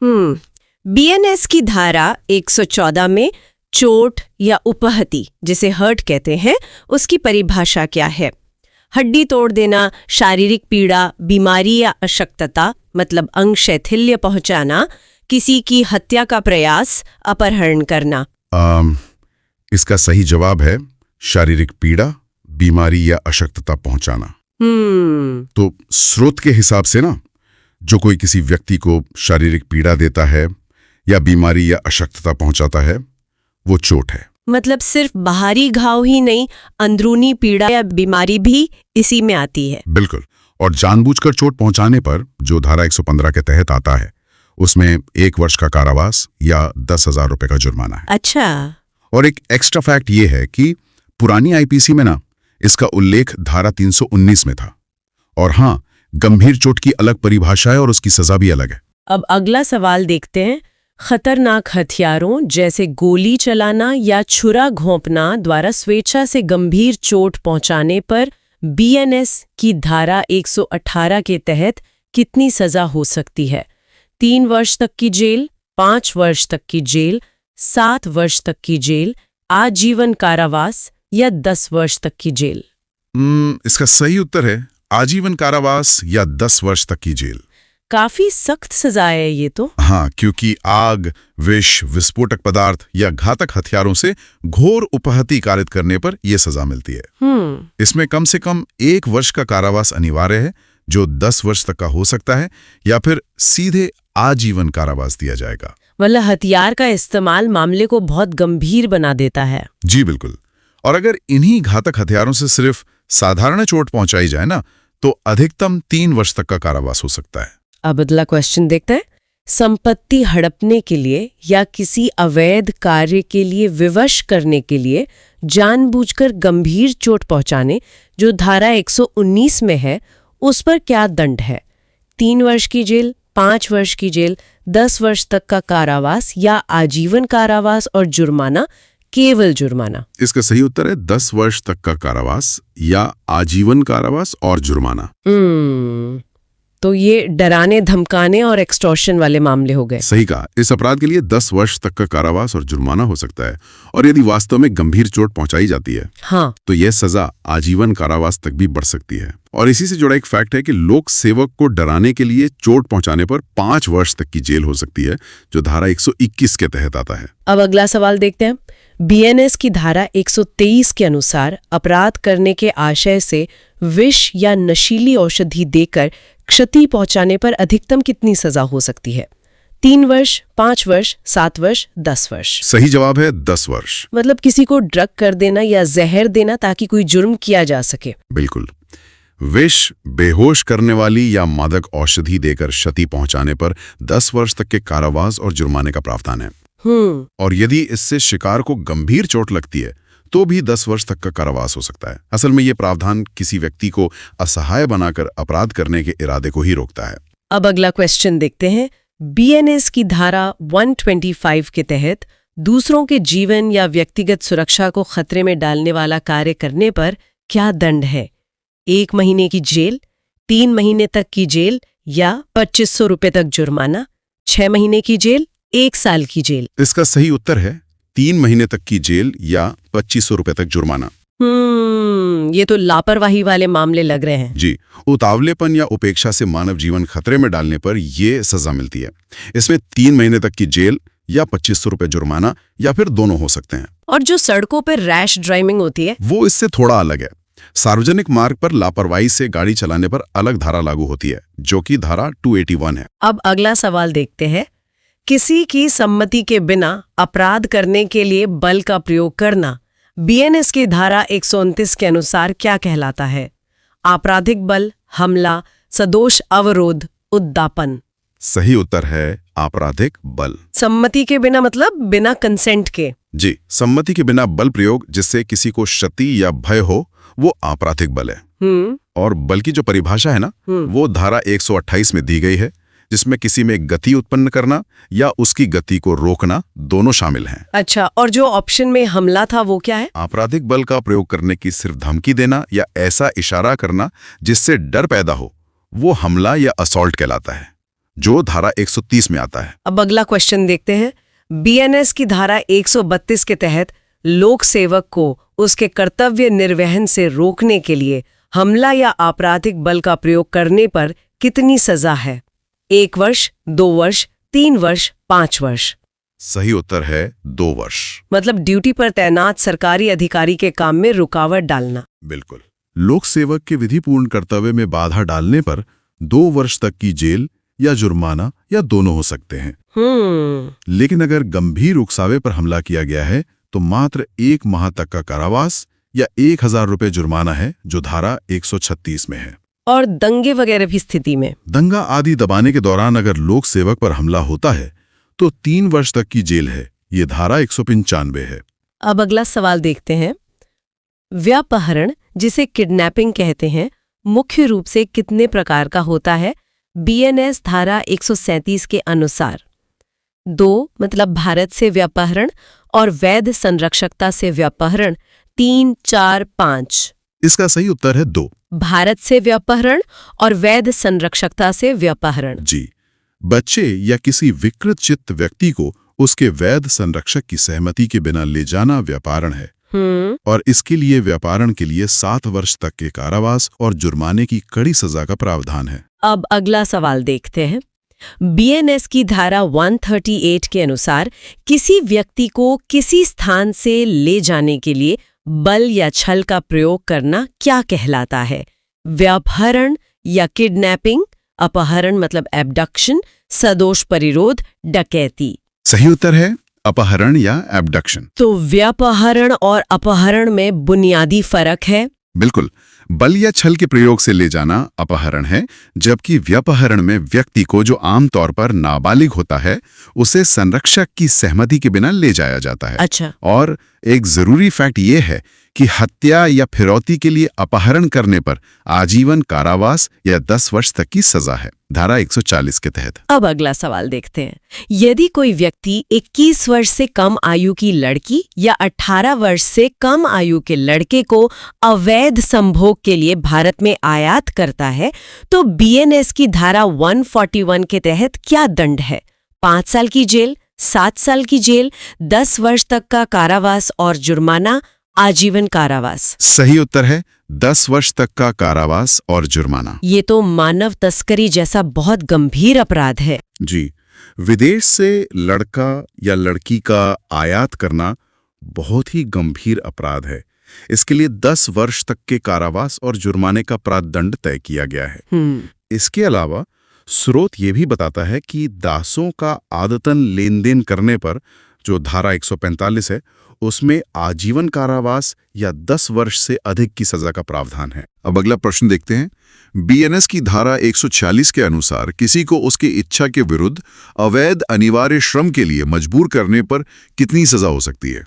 बीएनएस की धारा 114 में चोट या उपहति, जिसे हर्ट कहते हैं, उसकी परिभाषा क्या है? हड्डी तोड़ देना, शारीरिक पीड़ा, बीमारी या अशक्तता मतलब अंग शैथिल्य पहुंचाना, किसी की हत्या का प्रयास, अपहरण करना। इसका सही जवाब है शारीरिक पीड़ा, बीमारी या अशक्तता पहुंचाना। तो स्रोत के हिसाब से ना, जो कोई किसी व्यक्ति को शारीरिक पीड़ा देता है या बीमारी या अशक्तता पहुंचाता है, वो चोट है। मतलब सिर्फ बाहरी घाव ही नहीं, अंदरूनी पीड़ा या बीमारी भी इसी में आती है। बिल्कुल। और जानबूझकर चोट पहुंचाने पर जो धारा 115 के तहत आता है, उसमें 1 वर्ष का कारावास या 10,000 रुपए का जुर्माना है। अच्छा। और एक एक्स्ट्रा फैक्ट ये है कि पुरानी आईपीसी में ना इसका उल्लेख धारा 319 में था। और हाँ, गंभीर चोट की अलग परिभाषा है और उसकी सजा भी अलग है। अब अगला सवाल देखते हैं। खतरनाक हथियारों जैसे गोली चलाना या छुरा घोंपना द्वारा स्वेच्छा से गंभीर चोट पहुंचाने पर बीएनएस की धारा 118 के तहत कितनी सजा हो सकती है? 3 वर्ष तक की जेल, 5 वर्ष तक की जेल, 7 वर्ष तक की जेल, आजीवन कारावास या 10 वर्ष तक की जेल? इसका सही उत्तर है आजीवन कारावास या 10 वर्ष तक की जेल। काफी सख्त सजा है ये तो। हाँ, क्योंकि आग, विष, विस्फोटक पदार्थ या घातक हथियारों से घोर उपहति कारित करने पर यह सजा मिलती है। इसमें कम से कम 1 वर्ष का कारावास अनिवार्य है, जो 10 वर्ष तक का हो सकता है, या फिर सीधे आजीवन कारावास दिया जाएगा। मतलब हथियार का इस्तेमाल मामले को बहुत गंभीर बना देता है। जी बिल्कुल। और अगर इन्हीं घातक हथियारों से सिर्फ साधारण चोट पहुंचाई जाए ना, तो अधिकतम 3 वर्ष तक का कारावास हो सकता है। अब अगला क्वेश्चन देखते हैं। संपत्ति हड़पने के लिए या किसी अवैध कार्य के लिए विवश करने के लिए जानबूझकर गंभीर चोट पहुंचाने, जो धारा 119 में है, उस पर क्या दंड है? 3 वर्ष की जेल, 5 वर्ष की जेल, 10 वर्ष तक का कारावास या आजीवन कारावास और जुर्माना, केवल जुर्माना? इसका सही उत्तर है 10 वर्ष तक का कारावास या आजीवन कारावास और जुर्माना। तो ये डराने, धमकाने और एक्सटॉर्शन वाले मामले हो गए। सही कहा। इस अपराध के लिए 10 वर्ष तक का कारावास और जुर्माना हो सकता है, और यदि वास्तव में गंभीर चोट पहुंचाई जाती है, हाँ, तो यह सजा आजीवन कारावास तक भी बढ़ सकती है। और इसी से जुड़ा एक फैक्ट है कि लोक सेवक को डराने के लिए चोट पहुंचाने पर 5 वर्ष तक की जेल हो सकती है, जो धारा 121 के तहत आता है। अब अगला सवाल देखते हैं। बीएनएस की धारा 123 के अनुसार अपराध करने के आशय से विष या नशीली औषधि देकर क्षति पहुंचाने पर अधिकतम कितनी सजा हो सकती है? 3 वर्ष, 5 वर्ष, 7 वर्ष, 10 वर्ष? सही जवाब है 10 वर्ष। मतलब किसी को ड्रग कर देना या जहर देना ताकि कोई जुर्म किया जा सके। बिल्कुल। विष, बेहोश करने वाली या मादक औषधि देकर क्षति पहुंचाने पर 10 वर्ष तक के कारावास और जुर्माने का प्रावधान है। और यदि इससे शिकार को गंभीर चोट लगती है, तो भी 10 वर्ष तक का कारावास हो सकता है। असल में ये प्रावधान किसी व्यक्ति को असहाय बनाकर अपराध करने के इरादे को ही रोकता है। अब अगला क्वेश्चन देखते हैं। बीएनएस की धारा 125 के तहत दूसरों के जीवन या व्यक्तिगत सुरक्षा को खतरे में डालने वाला कार्य करने पर क्या दंड है? 1 महीने की जेल, 3 महीने तक की जेल या 2500 रुपए तक जुर्माना, 6 महीने की जेल, 1 साल की जेल? इसका सही उत्तर है 3 महीने तक की जेल या 2500 रुपए तक जुर्माना। ये तो लापरवाही वाले मामले लग रहे हैं। जी, उतावलेपन या उपेक्षा से मानव जीवन खतरे में डालने पर यह सजा मिलती है। इसमें 3 महीने तक की जेल या 2500 रुपए जुर्माना, या फिर दोनों हो सकते हैं। और जो सड़कों पर रैश ड्राइविंग होती है, वो इससे थोड़ा अलग है। सार्वजनिक मार्ग पर लापरवाही से गाड़ी चलाने पर अलग धारा लागू होती है, जो कि धारा 281 है। अब अगला सवाल देखते हैं। किसी की सम्मति के बिना अपराध करने के लिए बल का प्रयोग करना बीएनएस की धारा 129 के अनुसार क्या कहलाता है? आपराधिक बल, हमला, सदोष अवरोध, उद्दापन? सही उत्तर है आपराधिक बल। सम्मति के बिना मतलब बिना कंसेंट के? जी, सम्मति के बिना बल प्रयोग जिससे किसी को क्षति या भय हो, वो आपराधिक बल है। और बल की जो परिभाषा है ना, वो धारा 128 में दी गई है, जिसमें किसी में गति उत्पन्न करना या उसकी गति को रोकना दोनों शामिल हैं। अच्छा, और जो ऑप्शन में हमला था वो क्या है? आपराधिक बल का प्रयोग करने की सिर्फ धमकी देना या ऐसा इशारा करना जिससे डर पैदा हो, वो हमला या असॉल्ट कहलाता है, जो धारा 130 में आता है। अब अगला क्वेश्चन देखते हैं। बीएनएस की धारा 132 के तहत लोक सेवक को उसके कर्तव्य निर्वहन से रोकने के लिए हमला या आपराधिक बल का प्रयोग करने पर कितनी सजा है? 1 वर्ष, 2 वर्ष, 3 वर्ष, 5 वर्ष? सही उत्तर है 2 वर्ष। मतलब ड्यूटी पर तैनात सरकारी अधिकारी के काम में रुकावट डालना। बिल्कुल। लोक सेवक के विधिपूर्ण कर्तव्य में बाधा डालने पर 2 वर्ष तक की जेल या जुर्माना या दोनों हो सकते हैं। लेकिन अगर गंभीर उकसावे पर हमला किया गया है तो मात्र 1 माह तक का कारावास या 1000 रुपए जुर्माना है, जो धारा 136 में है। और दंगे वगैरह भी स्थिति में? दंगा आदि दबाने के दौरान अगर लोक सेवक पर हमला होता है तो 3 वर्ष तक की जेल है। ये धारा 195 है। अब अगला सवाल देखते हैं। व्यापहरण, जिसे किडनैपिंग कहते हैं, मुख्य रूप से कितने प्रकार का होता है बीएनएस धारा 137 के अनुसार? 2 मतलब भारत से व्यापहरण और वैध संरक्षकता से व्यापहरण, 3, 4, 5? इसका सही उत्तर है 2। भारत से व्यापहरण और वैध संरक्षकता से व्यापहरण। जी, बच्चे या किसी विकृत चित्त व्यक्ति को उसके वैध संरक्षक की सहमति के बिना ले जाना व्यापारण है। और इसके लिए व्यापारण के लिए 7 वर्ष तक के कारावास और जुर्माने की कड़ी सजा का प्रावधान है। अब अगला सवाल देखते हैं। बीएनएस की धारा 138 के अनुसार किसी व्यक्ति को किसी स्थान से ले जाने के लिए बल या छल का प्रयोग करना क्या कहलाता है? व्यापहरण या किडनैपिंग? अपहरण मतलब एब्डक्शन, सदोष परिरोध, डकैती? सही उत्तर है अपहरण या एब्डक्शन। तो व्यापहरण और अपहरण में बुनियादी फर्क है? बिल्कुल। बल या छल के प्रयोग से ले जाना अपहरण है, जबकि व्यापहरण में व्यक्ति को, जो आमतौर पर नाबालिग होता है, उसे संरक्षक की सहमति के बिना ले जाया जाता है। अच्छा। और एक जरूरी फैक्ट ये है कि हत्या या फिरौती के लिए अपहरण करने पर आजीवन कारावास या 10 वर्ष तक की सजा है, धारा 140 के तहत। अब अगला सवाल देखते हैं। यदि कोई व्यक्ति 21 वर्ष से कम आयु की लड़की या 18 वर्ष से कम आयु के लड़के को अवैध संभोग के लिए भारत में आयात करता है, तो बीएनएस की धारा 141 के तहत क्या दंड है? 5 साल की जेल, 7 साल की जेल, 10 वर्ष तक का कारावास और जुर्माना, आजीवन कारावास? सही उत्तर है 10 वर्ष तक का कारावास और जुर्माना। ये तो मानव तस्करी जैसा बहुत गंभीर अपराध है। जी, विदेश से लड़का या लड़की का आयात करना बहुत ही गंभीर अपराध है। इसके लिए 10 वर्ष तक के कारावास और जुर्माने का प्रादंड तय किया गया है। इसके अलावा स्रोत ये भी बताता है कि दासों का आदतन लेन देन करने पर, जो धारा 145 है, उसमें आजीवन कारावास या 10 वर्ष से अधिक की सजा का प्रावधान है। अब अगला प्रश्न देखते हैं। बीएनएस की धारा 146 के अनुसार किसी को उसकी इच्छा के विरुद्ध अवैध अनिवार्य श्रम के लिए मजबूर करने पर कितनी सजा हो सकती है?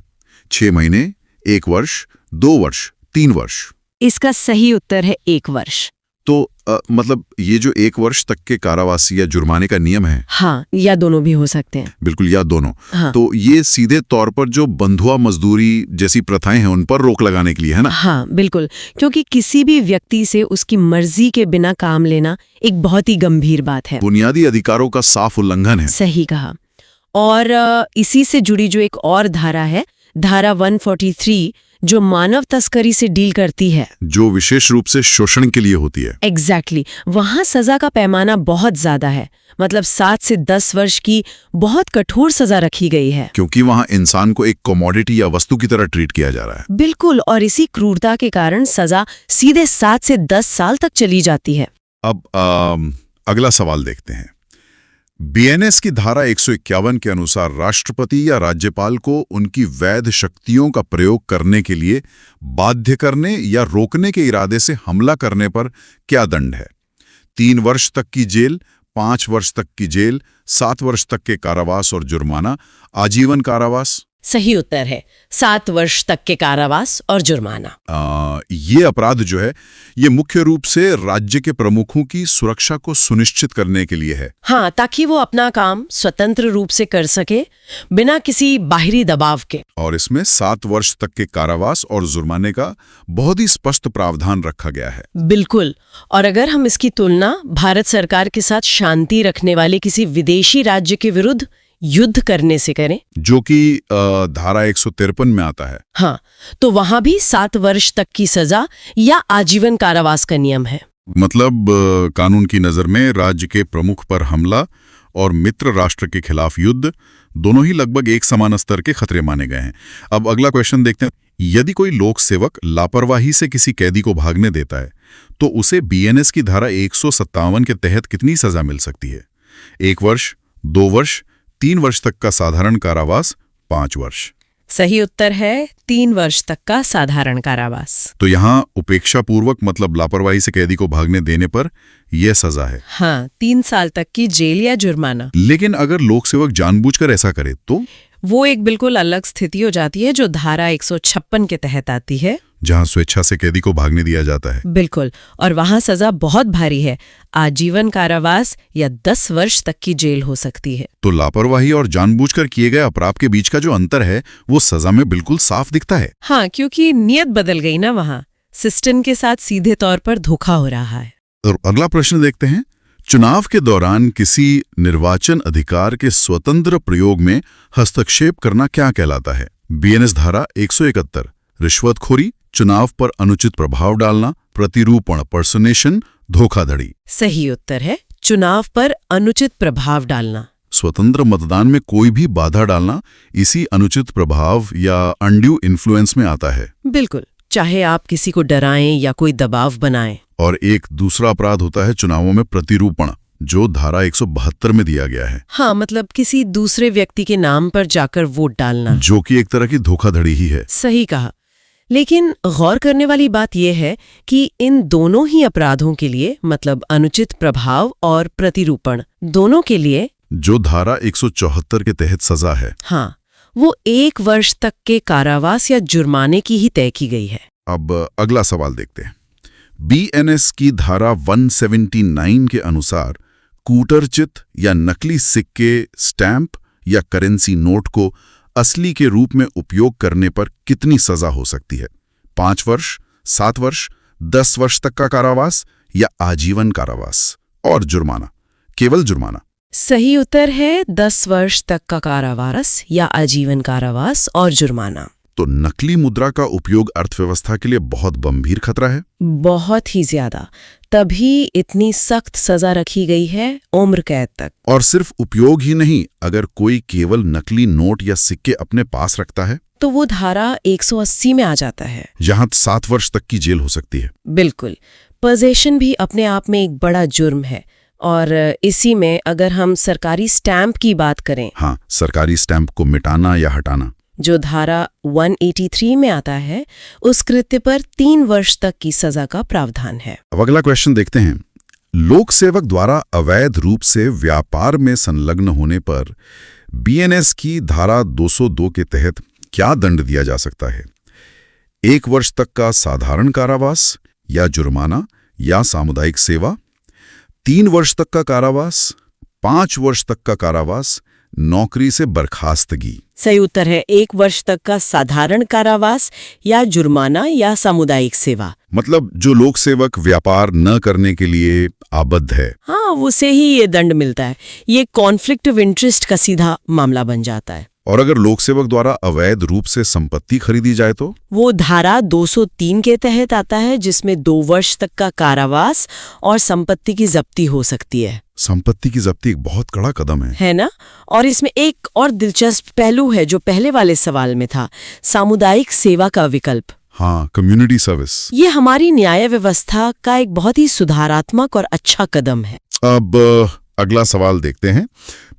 6 महीने, 1 वर्ष, 2 वर्ष, 3 वर्ष? इसका सही उत्तर है 1 वर्ष। तो मतलब ये जो 1 वर्ष तक के कारावास या जुर्माने का नियम है? हाँ, या दोनों भी हो सकते हैं। बिल्कुल, या दोनों। हाँ। तो ये सीधे तौर पर जो बंधुआ मजदूरी जैसी प्रथाएं हैं उन पर रोक लगाने के लिए है ना? हाँ, बिल्कुल, क्योंकि किसी भी व्यक्ति से उसकी मर्जी के बिना काम लेना एक बहुत ही गंभीर बात है। बुनियादी अधिकारों का साफ उल्लंघन है। सही कहा। और इसी से जुड़ी जो एक और धारा है, धारा 143, जो मानव तस्करी से डील करती है, जो विशेष रूप से शोषण के लिए होती है। एग्जैक्टली। वहां सजा का पैमाना बहुत ज्यादा है, मतलब 7 से 10 वर्ष की बहुत कठोर सजा रखी गई है। क्योंकि वहां इंसान को एक कमोडिटी या वस्तु की तरह ट्रीट किया जा रहा है। बिल्कुल, और इसी क्रूरता के कारण सजा सीधे 7 से 10 साल तक चली जाती है। अब अगला सवाल देखते हैं। बीएनएस की धारा 151 के अनुसार राष्ट्रपति या राज्यपाल को उनकी वैध शक्तियों का प्रयोग करने के लिए बाध्य करने या रोकने के इरादे से हमला करने पर क्या दंड है? 3 वर्ष तक की जेल, 5 वर्ष तक की जेल, 7 वर्ष तक के कारावास और जुर्माना, आजीवन कारावास? सही उत्तर है 7 वर्ष तक के कारावास और जुर्माना। ये अपराध जो है, ये मुख्य रूप से राज्य के प्रमुखों की सुरक्षा को सुनिश्चित करने के लिए है। हाँ, ताकि वो अपना काम स्वतंत्र रूप से कर सके, बिना किसी बाहरी दबाव के। और इसमें 7 वर्ष तक के कारावास और जुर्माने का बहुत ही स्पष्ट प्रावधान रखा गया है। बिल्कुल। और अगर हम इसकी तुलना भारत सरकार के साथ शांति रखने वाले किसी विदेशी राज्य के विरुद्ध युद्ध करने से करें, जो कि धारा 153 में आता है। हाँ, तो वहां भी 7 वर्ष तक की सजा या आजीवन कारावास का नियम है। मतलब कानून की नज़र में राज्य के प्रमुख पर हमला और मित्र राष्ट्र के खिलाफ युद्ध दोनों ही लगभग एक समान स्तर के खतरे माने गए हैं। अब अगला क्वेश्चन देखते हैं। यदि कोई लोक सेवक लापरवाही से किसी कैदी को भागने देता है तो उसे बीएनएस की धारा 157 के तहत कितनी सजा मिल सकती है? 1 वर्ष, 2 वर्ष, 3 वर्ष तक का साधारण कारावास, 5 वर्ष। सही उत्तर है 3 वर्ष तक का साधारण कारावास। तो यहाँ उपेक्षापूर्वक मतलब लापरवाही से कैदी को भागने देने पर यह सजा है। हाँ, 3 साल तक की जेल या जुर्माना। लेकिन अगर लोक सेवक जानबूझकर ऐसा करे तो? वो एक बिल्कुल अलग स्थिति हो जाती है जो धारा 156 के तहत आती है, जहां स्वेच्छा से कैदी को भागने दिया जाता है। बिल्कुल, और वहां सजा बहुत भारी है, आजीवन कारावास या 10 वर्ष तक की जेल हो सकती है। तो लापरवाही और जानबूझकर किए गए अपराध के बीच का जो अंतर है वो सजा में बिल्कुल साफ दिखता है। हाँ, क्योंकि नियत बदल गई ना, वहां सिस्टम के साथ सीधे तौर पर धोखा हो रहा है। और अगला प्रश्न देखते हैं। चुनाव के दौरान किसी निर्वाचन अधिकार के स्वतंत्र प्रयोग में हस्तक्षेप करना क्या कहलाता है? बीएनएस धारा 171, रिश्वतखोरी, चुनाव पर अनुचित प्रभाव डालना, प्रतिरूपण, पर्सनेशन, धोखाधड़ी। सही उत्तर है चुनाव पर अनुचित प्रभाव डालना। स्वतंत्र मतदान में कोई भी बाधा डालना इसी अनुचित प्रभाव या अनड्यू इन्फ्लुएंस में आता है। बिल्कुल, चाहे आप किसी को डराएं या कोई दबाव बनाएं। और एक दूसरा अपराध होता है चुनावों में प्रतिरूपण, जो धारा 172 में दिया गया है। हाँ, मतलब किसी दूसरे व्यक्ति के नाम पर जाकर वोट डालना, जो कि एक तरह की धोखाधड़ी ही है। सही कहा। लेकिन गौर करने वाली बात यह है कि इन दोनों ही अपराधों के लिए, मतलब अनुचित प्रभाव और प्रतिरूपण, दोनों के लिए जो धारा 174 के तहत सजा है, हाँ, वो 1 वर्ष तक के कारावास या जुर्माने की ही तय की गई है। अब अगला सवाल देखते हैं। बीएनएस की धारा 179 के अनुसार कूटरचित या नकली सिक्के, स्टैंप या करेंसी नोट को असली के रूप में उपयोग करने पर कितनी सजा हो सकती है? 5 वर्ष, 7 वर्ष, 10 वर्ष तक का कारावास या आजीवन कारावास और जुर्माना? केवल जुर्माना। सही उत्तर है 10 वर्ष तक का कारावास या आजीवन कारावास और जुर्माना। तो नकली मुद्रा का उपयोग अर्थव्यवस्था के लिए बहुत गंभीर खतरा है। बहुत ही ज्यादा, तभी इतनी सख्त सजा रखी गई है, उम्र कैद तक। और सिर्फ उपयोग ही नहीं, अगर कोई केवल नकली नोट या सिक्के अपने पास रखता है तो वो धारा 180 में आ जाता है, जहां 7 वर्ष तक की जेल हो सकती है। बिल्कुल, पोजेशन भी अपने आप में एक बड़ा जुर्म है। और इसी में अगर हम सरकारी स्टैंप की बात करें, हाँ, सरकारी स्टैंप को मिटाना या हटाना, जो धारा 183 में आता है, उस कृत्य पर 3 वर्ष तक की सजा का प्रावधान है। अब अगला क्वेश्चन देखते हैं। लोक सेवक द्वारा अवैध रूप से व्यापार में संलग्न होने पर बीएनएस की धारा 202 के तहत क्या दंड दिया जा सकता है? 1 वर्ष तक का साधारण कारावास या जुर्माना या सामुदायिक सेवा, 3 वर्ष तक का कारावास, 5 वर्ष तक का कारावास, नौकरी से बर्खास्तगी। सही उत्तर है 1 वर्ष तक का साधारण कारावास या जुर्माना या सामुदायिक सेवा। मतलब जो लोक सेवक व्यापार न करने के लिए आबद्ध है, हाँ, उसे ही ये दंड मिलता है। ये कॉन्फ्लिक्ट ऑफ इंटरेस्ट का सीधा मामला बन जाता है। और अगर लोक सेवक द्वारा अवैध रूप से संपत्ति खरीदी जाए तो? वो धारा 203 के तहत आता है, जिसमें 2 वर्ष तक का कारावास और संपत्ति की जब्ती हो सकती है। संपत्ति की जब्ती एक बहुत कड़ा कदम है ना? और इसमें एक और दिलचस्प पहलू है जो पहले वाले सवाल में था, सामुदायिक सेवा का विकल्प। हाँ, कम्युनिटी सर्विस। ये हमारी न्याय व्यवस्था का एक बहुत ही सुधारात्मक और अच्छा कदम है। अब अगला सवाल देखते हैं।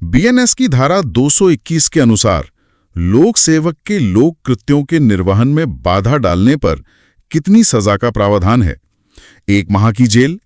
बीएनएस की धारा 221 के अनुसार लोक सेवक के लोक कृत्यों के निर्वहन में बाधा डालने पर कितनी सजा का प्रावधान है? 1 माह की जेल,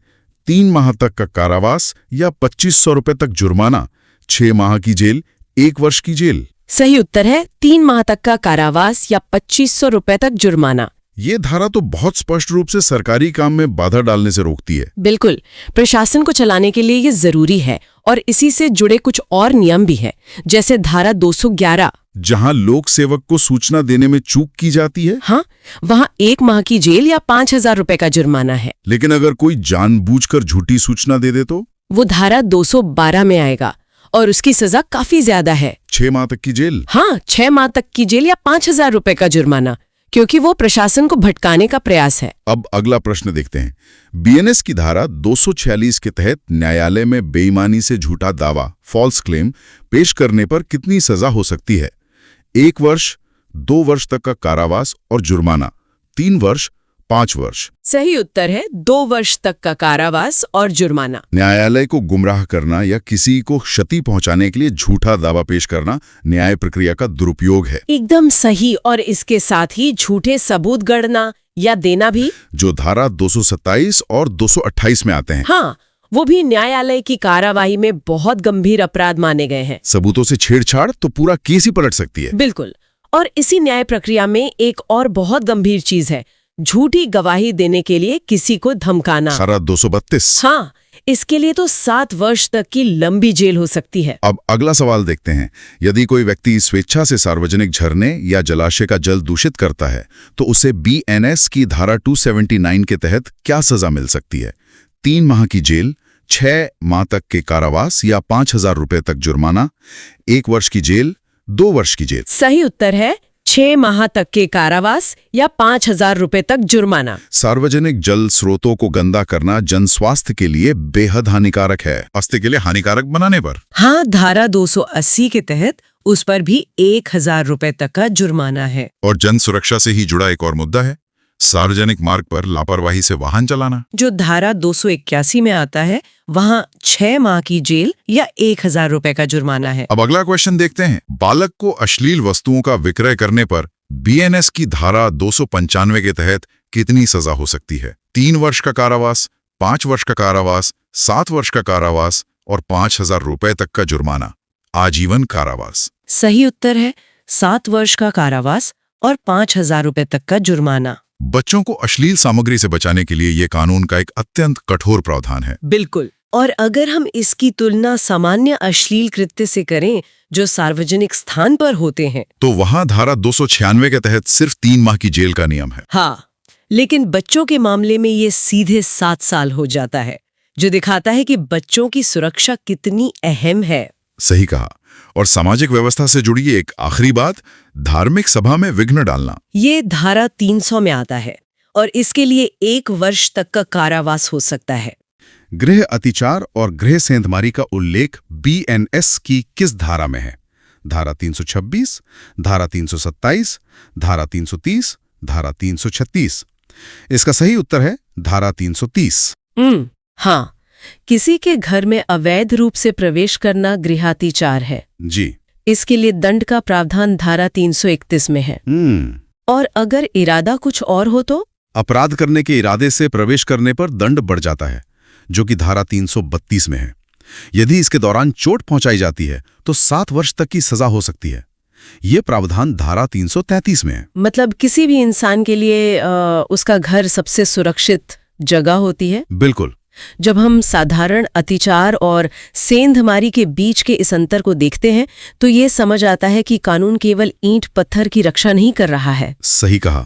3 माह तक का कारावास या 2500 रुपए तक जुर्माना, 6 माह की जेल, 1 वर्ष की जेल? सही उत्तर है 3 माह तक का कारावास या 2500 रुपए तक जुर्माना। ये धारा तो बहुत स्पष्ट रूप से सरकारी काम में बाधा डालने से रोकती है। बिल्कुल, प्रशासन को चलाने के लिए ये जरूरी है। और इसी से जुड़े कुछ और नियम भी हैं, जैसे धारा 211, जहां लोक सेवक को सूचना देने में चूक की जाती है, हाँ, वहां 1 माह की जेल या 5000 रुपए का जुर्माना है। लेकिन अगर कोई जानबूझकर झूठी सूचना दे दे तो? वो धारा 212 में आएगा। और उसकी सजा काफी ज्यादा है। 6 माह तक की जेल? हाँ, 6 माह तक की जेल या 5,000 रुपए का जुर्माना, क्योंकि वो प्रशासन को भटकाने का प्रयास है। अब अगला प्रश्न देखते हैं। बीएनएस की धारा 246 के तहत न्यायालय में बेईमानी से झूठा दावा, फॉल्स क्लेम पेश करने पर कितनी सजा हो सकती है? 1 वर्ष, 2 वर्ष तक का कारावास और जुर्माना, 3 वर्ष, 5 वर्ष। सही उत्तर है 2 वर्ष तक का कारावास और जुर्माना। न्यायालय को गुमराह करना या किसी को क्षति पहुंचाने के लिए झूठा दावा पेश करना न्याय प्रक्रिया का दुरुपयोग है। एकदम सही। और इसके साथ ही झूठे सबूत गढ़ना या देना भी, जो धारा 227 और 228 में आते हैं। हाँ, वो भी न्यायालय की कार्यवाही में बहुत गंभीर अपराध माने गए हैं। सबूतों से छेड़छाड़ तो पूरा केस ही पलट सकती है। बिल्कुल। और इसी न्याय प्रक्रिया में एक और बहुत गंभीर चीज है, झूठी गवाही देने के लिए किसी को धमकाना। धारा 232। हाँ, इसके लिए तो 7 वर्ष तक की लंबी जेल हो सकती है। अब अगला सवाल देखते हैं। यदि कोई व्यक्ति स्वेच्छा से सार्वजनिक झरने या जलाशय का जल दूषित करता है तो उसे बीएनएस की धारा 279 के तहत क्या सजा मिल सकती है? 3 माह की जेल, 6 माह तक के कारावास या 5,000 रुपए तक जुर्माना, 1 वर्ष की जेल, 2 वर्ष की जेल। सही उत्तर है 6 माह तक के कारावास या 5,000 रुपए तक जुर्माना। सार्वजनिक जल स्रोतों को गंदा करना जन स्वास्थ्य के लिए बेहद हानिकारक है। स्वास्थ्य के लिए हानिकारक बनाने पर हाँ, धारा 280 के तहत उस पर भी 1,000 रुपए तक का जुर्माना है। और जन सुरक्षा से ही जुड़ा एक और मुद्दा है, सार्वजनिक मार्ग पर लापरवाही से वाहन चलाना, जो धारा 281 में आता है, वहाँ 6 माह की जेल या 1,000 रुपए का जुर्माना है। अब अगला क्वेश्चन देखते हैं। बालक को अश्लील वस्तुओं का विक्रय करने पर बीएनएस की धारा 295 के तहत कितनी सजा हो सकती है? 3 वर्ष का कारावास, 5 वर्ष का कारावास, 7 वर्ष का कारावास और 5,000 रुपए तक का जुर्माना, आजीवन कारावास। सही उत्तर है 7 वर्ष का कारावास और 5,000 रुपए तक का जुर्माना। बच्चों को अश्लील सामग्री से बचाने के लिए ये कानून का एक अत्यंत कठोर प्रावधान है। बिल्कुल। और अगर हम इसकी तुलना सामान्य अश्लील कृत्य से करें जो सार्वजनिक स्थान पर होते हैं, तो वहां धारा 296 के तहत सिर्फ 3 माह की जेल का नियम है। हाँ, लेकिन बच्चों के मामले में ये सीधे 7 साल हो जाता है, जो दिखाता है कि बच्चों की सुरक्षा कितनी अहम है। सही कहा। और सामाजिक व्यवस्था से जुड़ी एक आखिरी बात, धार्मिक सभा में विघ्न डालना। ये धारा 300 में आता है और इसके लिए 1 वर्ष तक का कारावास हो सकता है। गृह अतिचार और गृह सेंधमारी का उल्लेख बीएनएस की किस धारा में है? धारा 326, धारा 327, धारा 330, धारा 336। इसका सही उत्तर है धारा 330। हाँ, किसी के घर में अवैध रूप से प्रवेश करना गृहातिचार है जी। इसके लिए दंड का प्रावधान धारा 331 में है। और अगर इरादा कुछ और हो तो अपराध करने के इरादे से प्रवेश करने पर दंड बढ़ जाता है, जो कि धारा 332 में है। यदि इसके दौरान चोट पहुंचाई जाती है तो 7 वर्ष तक की सजा हो सकती है। ये प्रावधान धारा 333 में है। मतलब किसी भी इंसान के लिए उसका घर सबसे सुरक्षित जगह होती है। बिल्कुल। जब हम साधारण अतिचार और सेंधमारी के बीच के इस अंतर को देखते हैं तो ये समझ आता है कि कानून केवल ईंट पत्थर की रक्षा नहीं कर रहा है। सही कहा।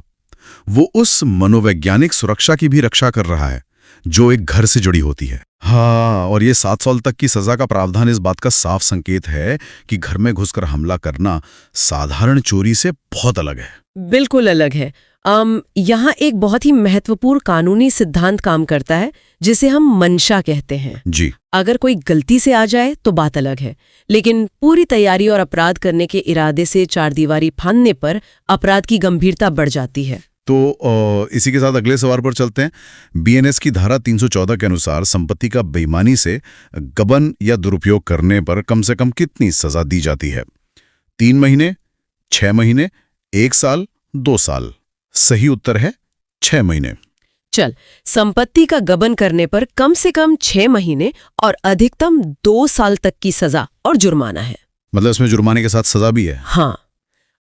वो उस मनोवैज्ञानिक सुरक्षा की भी रक्षा कर रहा है जो एक घर से जुड़ी होती है। हाँ, और ये 7 साल तक की सजा का प्रावधान इस बात का साफ संकेत है कि घर में घुसकर हमला करना साधारण चोरी से बहुत अलग है। बिल्कुल अलग है। यहाँ एक बहुत ही महत्वपूर्ण कानूनी सिद्धांत काम करता है जिसे हम मंशा कहते हैं। जी। अगर कोई गलती से आ जाए तो बात अलग है, लेकिन पूरी तैयारी और अपराध करने के इरादे से चारदीवारी फांदने पर अपराध की गंभीरता बढ़ जाती है। तो इसी के साथ अगले सवाल पर चलते हैं। बीएनएस की धारा 314 के अनुसार संपत्ति का बेईमानी से गबन या दुरुपयोग करने पर कम से कम कितनी सजा दी जाती है? 3 महीने, 6 महीने, 1 साल, 2 साल। सही उत्तर है 6 महीने। चल, संपत्ति का गबन करने पर कम से कम 6 महीने और अधिकतम 2 साल तक की सजा और जुर्माना है। मतलब इसमें जुर्माने के साथ सजा भी है? हाँ।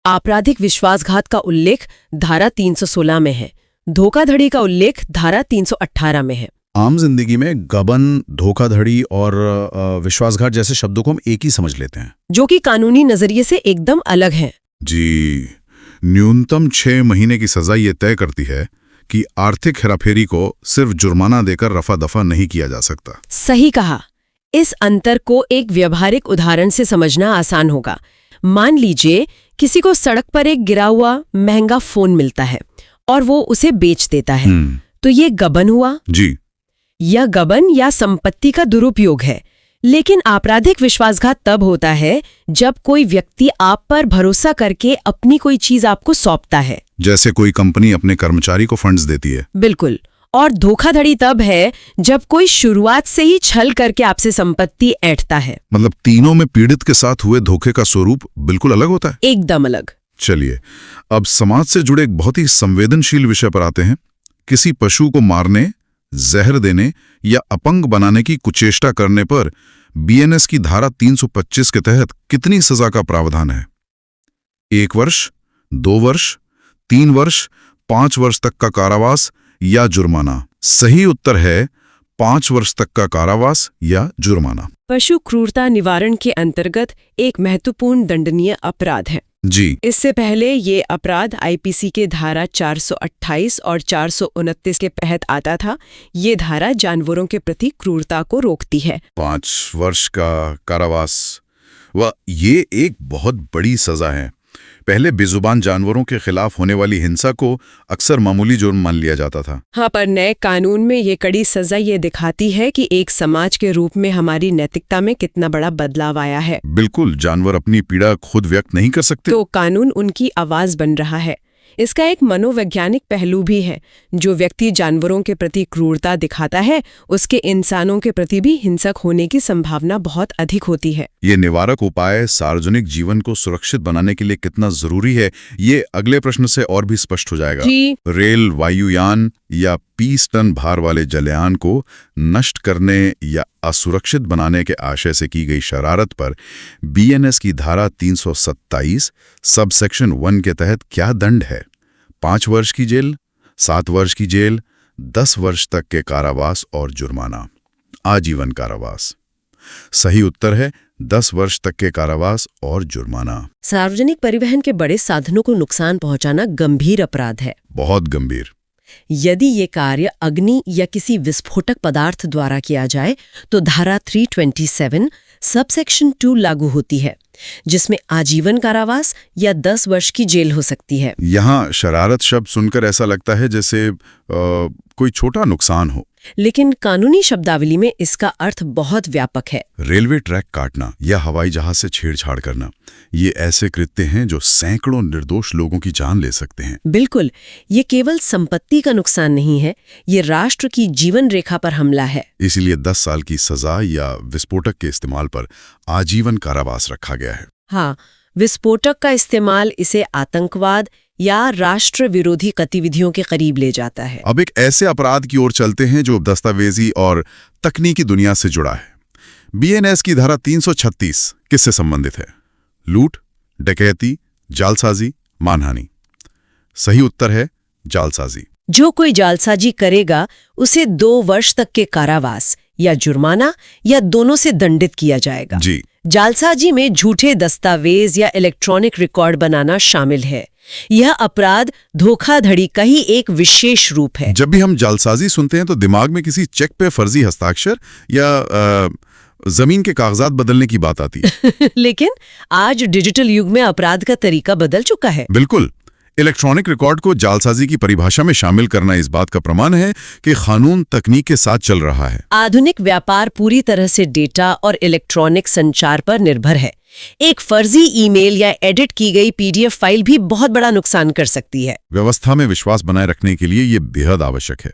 आपराधिक विश्वासघात का उल्लेख धारा 316 में है। धोखाधड़ी का उल्लेख धारा 318 में है। आम जिंदगी में गबन, धोखाधड़ी और विश्वासघात जैसे शब्दों को हम एक ही समझ लेते हैं, जो कि कानूनी नजरिए से एकदम अलग हैं। जी। न्यूनतम 6 महीने की सजा ये तय करती है कि आर्थिक हेराफेरी को सिर्फ जुर्माना देकर रफा दफा नहीं किया जा सकता। सही कहा। इस अंतर को एक व्यावहारिक उदाहरण से समझना आसान होगा। मान लीजिए किसी को सड़क पर एक गिरा हुआ महंगा फोन मिलता है और वो उसे बेच देता है। तो ये गबन हुआ जी। यह गबन या संपत्ति का दुरुपयोग है। लेकिन आपराधिक विश्वासघात तब होता है जब कोई व्यक्ति आप पर भरोसा करके अपनी कोई चीज आपको सौंपता है। जैसे कोई कंपनी अपने कर्मचारी को फंड्स देती है। बिल्कुल। और धोखाधड़ी तब है जब कोई शुरुआत से ही छल करके आपसे संपत्ति ऐंठता है। मतलब तीनों में पीड़ित के साथ हुए धोखे का स्वरूप बिल्कुल अलग होता है। एकदम अलग। चलिए, अब समाज से जुड़े एक बहुत ही संवेदनशील विषय पर आते हैं। किसी पशु को मारने, जहर देने या अपंग बनाने की कुचेष्टा करने पर बीएनएस की धारा 325 के तहत कितनी सजा का प्रावधान है? 1 वर्ष, 2 वर्ष, 3 वर्ष, 5 वर्ष तक का कारावास या जुर्माना? सही उत्तर है 5 वर्ष तक का कारावास या जुर्माना। पशु क्रूरता निवारण के अंतर्गत एक महत्वपूर्ण दंडनीय अपराध है। जी। इससे पहले ये अपराध आईपीसी के धारा 428 और 429 के तहत आता था। ये धारा जानवरों के प्रति क्रूरता को रोकती है। 5 वर्ष का कारावास, वह ये एक बहुत बड़ी सजा है। पहले बेजुबान जानवरों के खिलाफ होने वाली हिंसा को अक्सर मामूली जुर्म मान लिया जाता था। हाँ, पर नए कानून में ये कड़ी सजा ये दिखाती है कि एक समाज के रूप में हमारी नैतिकता में कितना बड़ा बदलाव आया है। बिल्कुल, जानवर अपनी पीड़ा खुद व्यक्त नहीं कर सकते। तो कानून उनकी आवाज बन रहा है। इसका एक मनोवैज्ञानिक पहलू भी है। जो व्यक्ति जानवरों के प्रति क्रूरता दिखाता है, उसके इंसानों के प्रति भी हिंसक होने की संभावना बहुत अधिक होती है। ये निवारक उपाय सार्वजनिक जीवन को सुरक्षित बनाने के लिए कितना जरूरी है, ये अगले प्रश्न से और भी स्पष्ट हो जाएगा। जी। रेल, वायुयान या 20 टन भार वाले जलयान को नष्ट करने या असुरक्षित बनाने के आशय से की गई शरारत पर बीएनएस की धारा 327 सबसेक्शन 1 के तहत क्या दंड है? 5 वर्ष की जेल, 7 वर्ष की जेल, 10 वर्ष तक के कारावास और जुर्माना, आजीवन कारावास। सही उत्तर है 10 वर्ष तक के कारावास और जुर्माना। सार्वजनिक परिवहन के बड़े साधनों को नुकसान पहुंचाना गंभीर अपराध है। बहुत गंभीर। यदि ये कार्य अग्नि या किसी विस्फोटक पदार्थ द्वारा किया जाए तो धारा 327 सबसेक्शन 2 लागू होती है, जिसमें आजीवन कारावास या 10 वर्ष की जेल हो सकती है। यहाँ शरारत शब्द सुनकर ऐसा लगता है जैसे कोई छोटा नुकसान हो, लेकिन कानूनी शब्दावली में इसका अर्थ बहुत व्यापक है। रेलवे ट्रैक काटना या हवाई जहाज से छेड़छाड़ करना, ये ऐसे कृत्य हैं जो सैकड़ों निर्दोष लोगों की जान ले सकते हैं। बिल्कुल, ये केवल संपत्ति का नुकसान नहीं है, ये राष्ट्र की जीवन रेखा पर हमला है। इसीलिए 10 साल की सजा या विस्फोटक के इस्तेमाल पर आजीवन कारावास रखा गया है। हाँ, विस्फोटक का इस्तेमाल इसे आतंकवाद या राष्ट्र विरोधी गतिविधियों के करीब ले जाता है। अब एक ऐसे अपराध की ओर चलते हैं जो दस्तावेजी और तकनीकी दुनिया से जुड़ा है। बीएनएस की धारा 336 किससे संबंधित है? लूट, डकैती, जालसाजी, मानहानि। सही उत्तर है जालसाजी। जो कोई जालसाजी करेगा उसे 2 वर्ष तक के कारावास या जुर्माना या दोनों से दंडित किया जाएगा। जी। जालसाजी में झूठे दस्तावेज या इलेक्ट्रॉनिक रिकॉर्ड बनाना शामिल है। यह अपराध धोखाधड़ी का ही एक विशेष रूप है। जब भी हम जालसाजी सुनते हैं तो दिमाग में किसी चेक पे फर्जी हस्ताक्षर या जमीन के कागजात बदलने की बात आती है। लेकिन आज डिजिटल युग में अपराध का तरीका बदल चुका है। बिल्कुल। इलेक्ट्रॉनिक रिकॉर्ड को जालसाजी की परिभाषा में शामिल करना इस बात का प्रमाण है कि कानून तकनीक के साथ चल रहा है। आधुनिक व्यापार पूरी तरह से डेटा और इलेक्ट्रॉनिक संचार पर निर्भर है। एक फर्जी ईमेल या एडिट की गई पीडीएफ फाइल भी बहुत बड़ा नुकसान कर सकती है। व्यवस्था में विश्वास बनाए रखने के लिए ये बेहद आवश्यक है।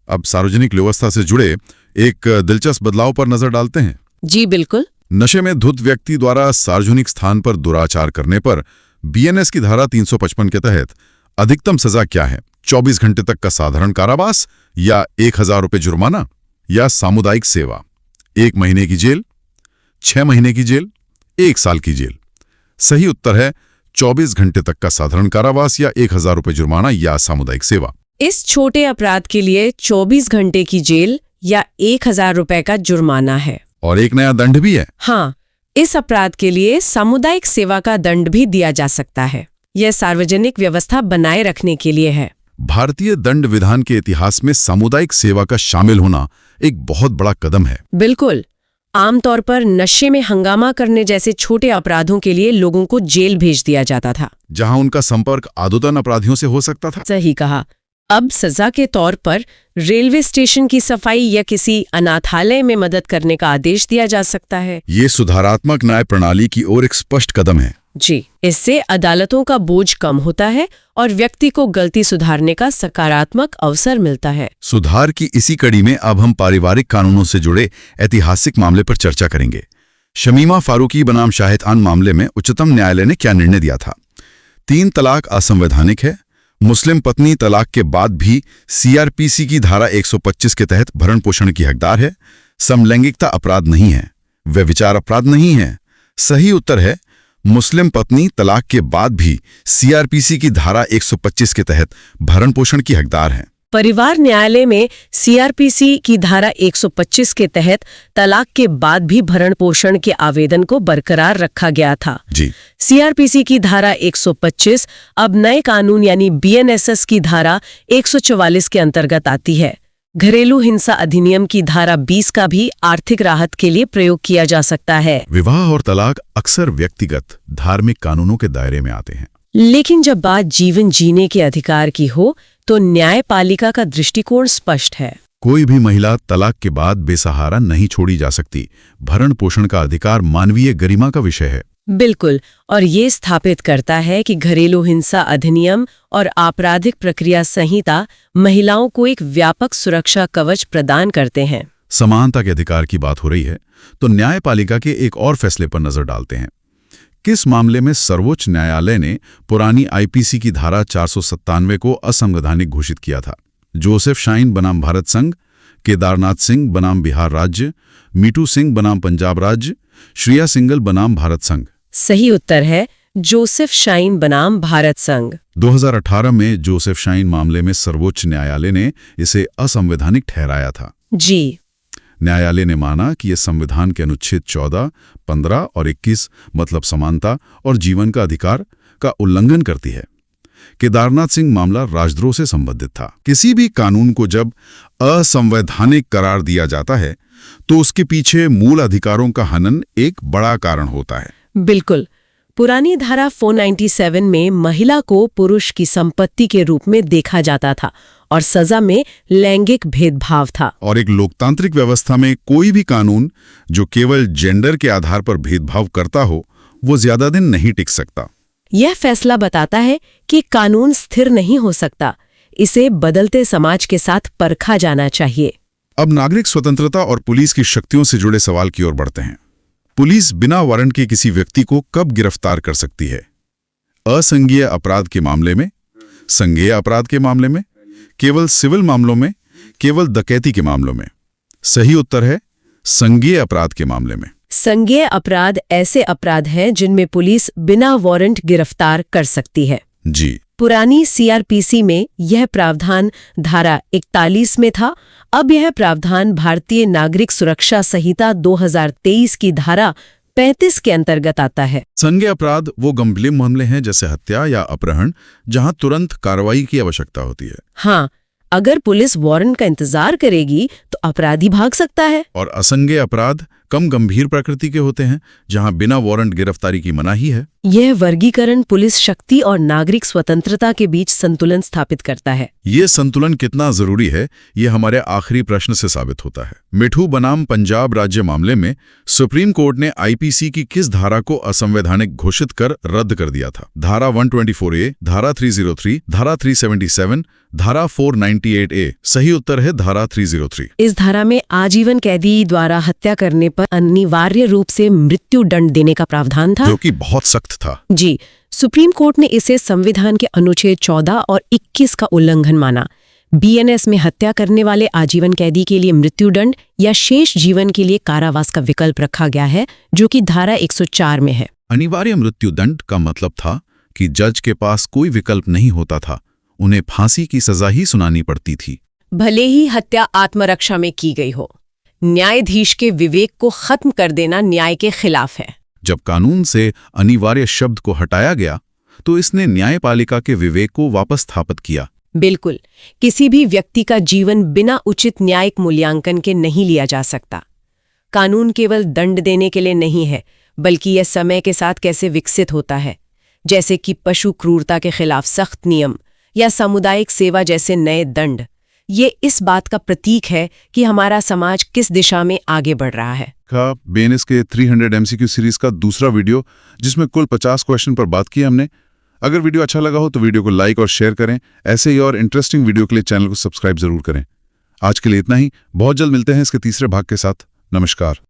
अब सार्वजनिक व्यवस्था से जुड़े एक दिलचस्प बदलाव पर नजर डालते हैं। जी बिल्कुल। नशे में धुत व्यक्ति द्वारा सार्वजनिक स्थान पर दुराचार करने पर बीएनएस की धारा 355 के तहत अधिकतम सजा क्या है? 24 घंटे तक का साधारण कारावास या 1000 रुपये जुर्माना या सामुदायिक सेवा? 1 महीने की जेल, 6 महीने की जेल, 1 साल की जेल। सही उत्तर है 24 घंटे तक का साधारण कारावास या 1000 रुपये जुर्माना या सामुदायिक सेवा। इस छोटे अपराध के लिए 24 घंटे की जेल या 1000 रुपए का जुर्माना है। और एक नया दंड भी है। हाँ, इस अपराध के लिए सामुदायिक सेवा का दंड भी दिया जा सकता है। यह सार्वजनिक व्यवस्था बनाए रखने के लिए है। भारतीय दंड विधान के इतिहास में सामुदायिक सेवा का शामिल होना एक बहुत बड़ा कदम है। बिल्कुल। आमतौर पर नशे में हंगामा करने जैसे छोटे अपराधों के लिए लोगों को जेल भेज दिया जाता था, जहां उनका संपर्क आदतन अपराधियों से हो सकता था। सही कहा। अब सजा के तौर पर रेलवे स्टेशन की सफाई या किसी अनाथालय में मदद करने का आदेश दिया जा सकता है। ये सुधारात्मक न्याय प्रणाली की ओर एक स्पष्ट कदम है। जी, इससे अदालतों का बोझ कम होता है और व्यक्ति को गलती सुधारने का सकारात्मक अवसर मिलता है। सुधार की इसी कड़ी में अब हम पारिवारिक कानूनों से जुड़े ऐतिहासिक मामले पर चर्चा करेंगे। शमीमा फारूकी बनाम शाहिद खान मामले में उच्चतम न्यायालय ने क्या निर्णय दिया था? 3 तलाक असंवैधानिक है। मुस्लिम पत्नी तलाक के बाद भी सीआरपीसी की धारा 125 के तहत भरण पोषण की हकदार है। समलैंगिकता अपराध नहीं है, व्यभिचार अपराध नहीं है। सही उत्तर है मुस्लिम पत्नी तलाक के बाद भी सीआरपीसी की धारा 125 के तहत भरण पोषण की हकदार है। परिवार न्यायालय में सीआरपीसी की धारा 125 के तहत तलाक के बाद भी भरण पोषण के आवेदन को बरकरार रखा गया था। जी। सीआरपीसी की धारा 125 अब नए कानून यानी बीएनएसएस की धारा 144 के अंतर्गत आती है। घरेलू हिंसा अधिनियम की धारा 20 का भी आर्थिक राहत के लिए प्रयोग किया जा सकता है। विवाह और तलाक अक्सर व्यक्तिगत धार्मिक कानूनों के दायरे में आते हैं, लेकिन जब बात जीवन जीने के अधिकार की हो तो न्यायपालिका का दृष्टिकोण स्पष्ट है। कोई भी महिला तलाक के बाद बेसहारा नहीं छोड़ी जा सकती। भरण पोषण का अधिकार मानवीय गरिमा का विषय है। बिल्कुल, और ये स्थापित करता है कि घरेलू हिंसा अधिनियम और आपराधिक प्रक्रिया संहिता महिलाओं को एक व्यापक सुरक्षा कवच प्रदान करते हैं। समानता के अधिकार की बात हो रही है तो न्यायपालिका के एक और फैसले पर नजर डालते हैं। किस मामले में सर्वोच्च न्यायालय ने पुरानी आईपीसी की धारा 497 को असंवैधानिक घोषित किया था? जोसेफ शाइन बनाम भारत संघ, केदारनाथ सिंह बनाम बिहार राज्य, मीटू सिंह बनाम पंजाब राज्य, श्रेया सिंगल बनाम भारत संघ। सही उत्तर है जोसेफ शाइन बनाम भारत संघ। 2018 में जोसेफ शाइन मामले में सर्वोच्च न्यायालय ने इसे असंवैधानिक ठहराया था। जी। न्यायालय ने माना कि यह संविधान के अनुच्छेद 14, 15 और 21 मतलब समानता और जीवन का अधिकार का उल्लंघन करती है। केदारनाथ सिंह मामला राजद्रोह से संबंधित था। किसी भी कानून को जब असंवैधानिक करार दिया जाता है तो उसके पीछे मूल अधिकारों का हनन एक बड़ा कारण होता है। बिल्कुल। पुरानी धारा 497 में महिला को पुरुष की संपत्ति के रूप में देखा जाता था और सजा में लैंगिक भेदभाव था। और एक लोकतांत्रिक व्यवस्था में कोई भी कानून जो केवल जेंडर के आधार पर भेदभाव करता हो वो ज्यादा दिन नहीं टिक सकता। यह फैसला बताता है कि कानून स्थिर नहीं हो सकता, इसे बदलते समाज के साथ परखा जाना चाहिए। अब नागरिक स्वतंत्रता और पुलिस की शक्तियों से जुड़े सवाल की ओर बढ़ते हैं। पुलिस बिना वारंट के किसी व्यक्ति को कब गिरफ्तार कर सकती है? असंज्ञेय अपराध के मामले में, संज्ञेय अपराध के मामले में, केवल सिविल मामलों में, केवल डकैती के मामलों में? सही उत्तर है संज्ञेय अपराध के मामले में। संज्ञेय अपराध ऐसे अपराध हैं जिनमें पुलिस बिना वारंट गिरफ्तार कर सकती है। जी। पुरानी सीआरपीसी में यह प्रावधान धारा 41 में था। अब यह प्रावधान भारतीय नागरिक सुरक्षा संहिता 2023 की धारा 35 के अंतर्गत आता है। संज्ञेय अपराध वो गंभीर मामले हैं जैसे हत्या या अपहरण, जहां तुरंत कार्रवाई की आवश्यकता होती है। हाँ, अगर पुलिस वारंट का इंतजार करेगी तो अपराधी भाग सकता है। और असंज्ञेय अपराध कम गंभीर प्रकृति के होते हैं जहां बिना वारंट गिरफ्तारी की मनाही है। यह वर्गीकरण पुलिस शक्ति और नागरिक स्वतंत्रता के बीच संतुलन स्थापित करता है। ये संतुलन कितना जरूरी है ये हमारे आखिरी प्रश्न से साबित होता है। मिठू बनाम पंजाब राज्य मामले में सुप्रीम कोर्ट ने आईपीसी की किस धारा को असंवैधानिक घोषित कर रद्द कर दिया था? धारा 124A, धारा 303, धारा 377, धारा 498A। सही उत्तर है धारा 303। इस धारा में आजीवन कैदी द्वारा हत्या करने पर अनिवार्य रूप से मृत्यु दंड देने का प्रावधान था, जो कि बहुत सख्त था। जी। सुप्रीम कोर्ट ने इसे संविधान के अनुच्छेद 14 और 21 का उल्लंघन माना। बीएनएस में हत्या करने वाले आजीवन कैदी के लिए मृत्युदंड या शेष जीवन के लिए कारावास का विकल्प रखा गया है, जो कि धारा 104 में है। अनिवार्य मृत्युदंड का मतलब था कि जज के पास कोई विकल्प नहीं होता था, उन्हें फांसी की सजा ही सुनानी पड़ती थी, भले ही हत्या आत्मरक्षा में की गई हो। न्यायाधीश के विवेक को खत्म कर देना न्याय के खिलाफ है। जब कानून से अनिवार्य शब्द को हटाया गया तो इसने न्यायपालिका के विवेक को वापस स्थापित किया। बिल्कुल, किसी भी व्यक्ति का जीवन बिना उचित न्यायिक मूल्यांकन के नहीं लिया जा सकता। कानून केवल दंड देने के लिए नहीं है, बल्कि यह समय के साथ कैसे विकसित होता है, जैसे कि पशु क्रूरता के खिलाफ सख्त नियम या सामुदायिक सेवा जैसे नए दंड। ये इस बात का प्रतीक है कि हमारा समाज किस दिशा में आगे बढ़ रहा है। बीएनएस के 300 एमसीक्यू सीरीज का दूसरा वीडियो, जिसमें कुल 50 क्वेश्चन पर बात की हमने। अगर वीडियो अच्छा लगा हो तो वीडियो को लाइक और शेयर करें। ऐसे ही और इंटरेस्टिंग वीडियो के लिए चैनल को सब्सक्राइब जरूर करें। आज के लिए इतना ही। बहुत जल्द मिलते हैं इसके तीसरे भाग के साथ। नमस्कार।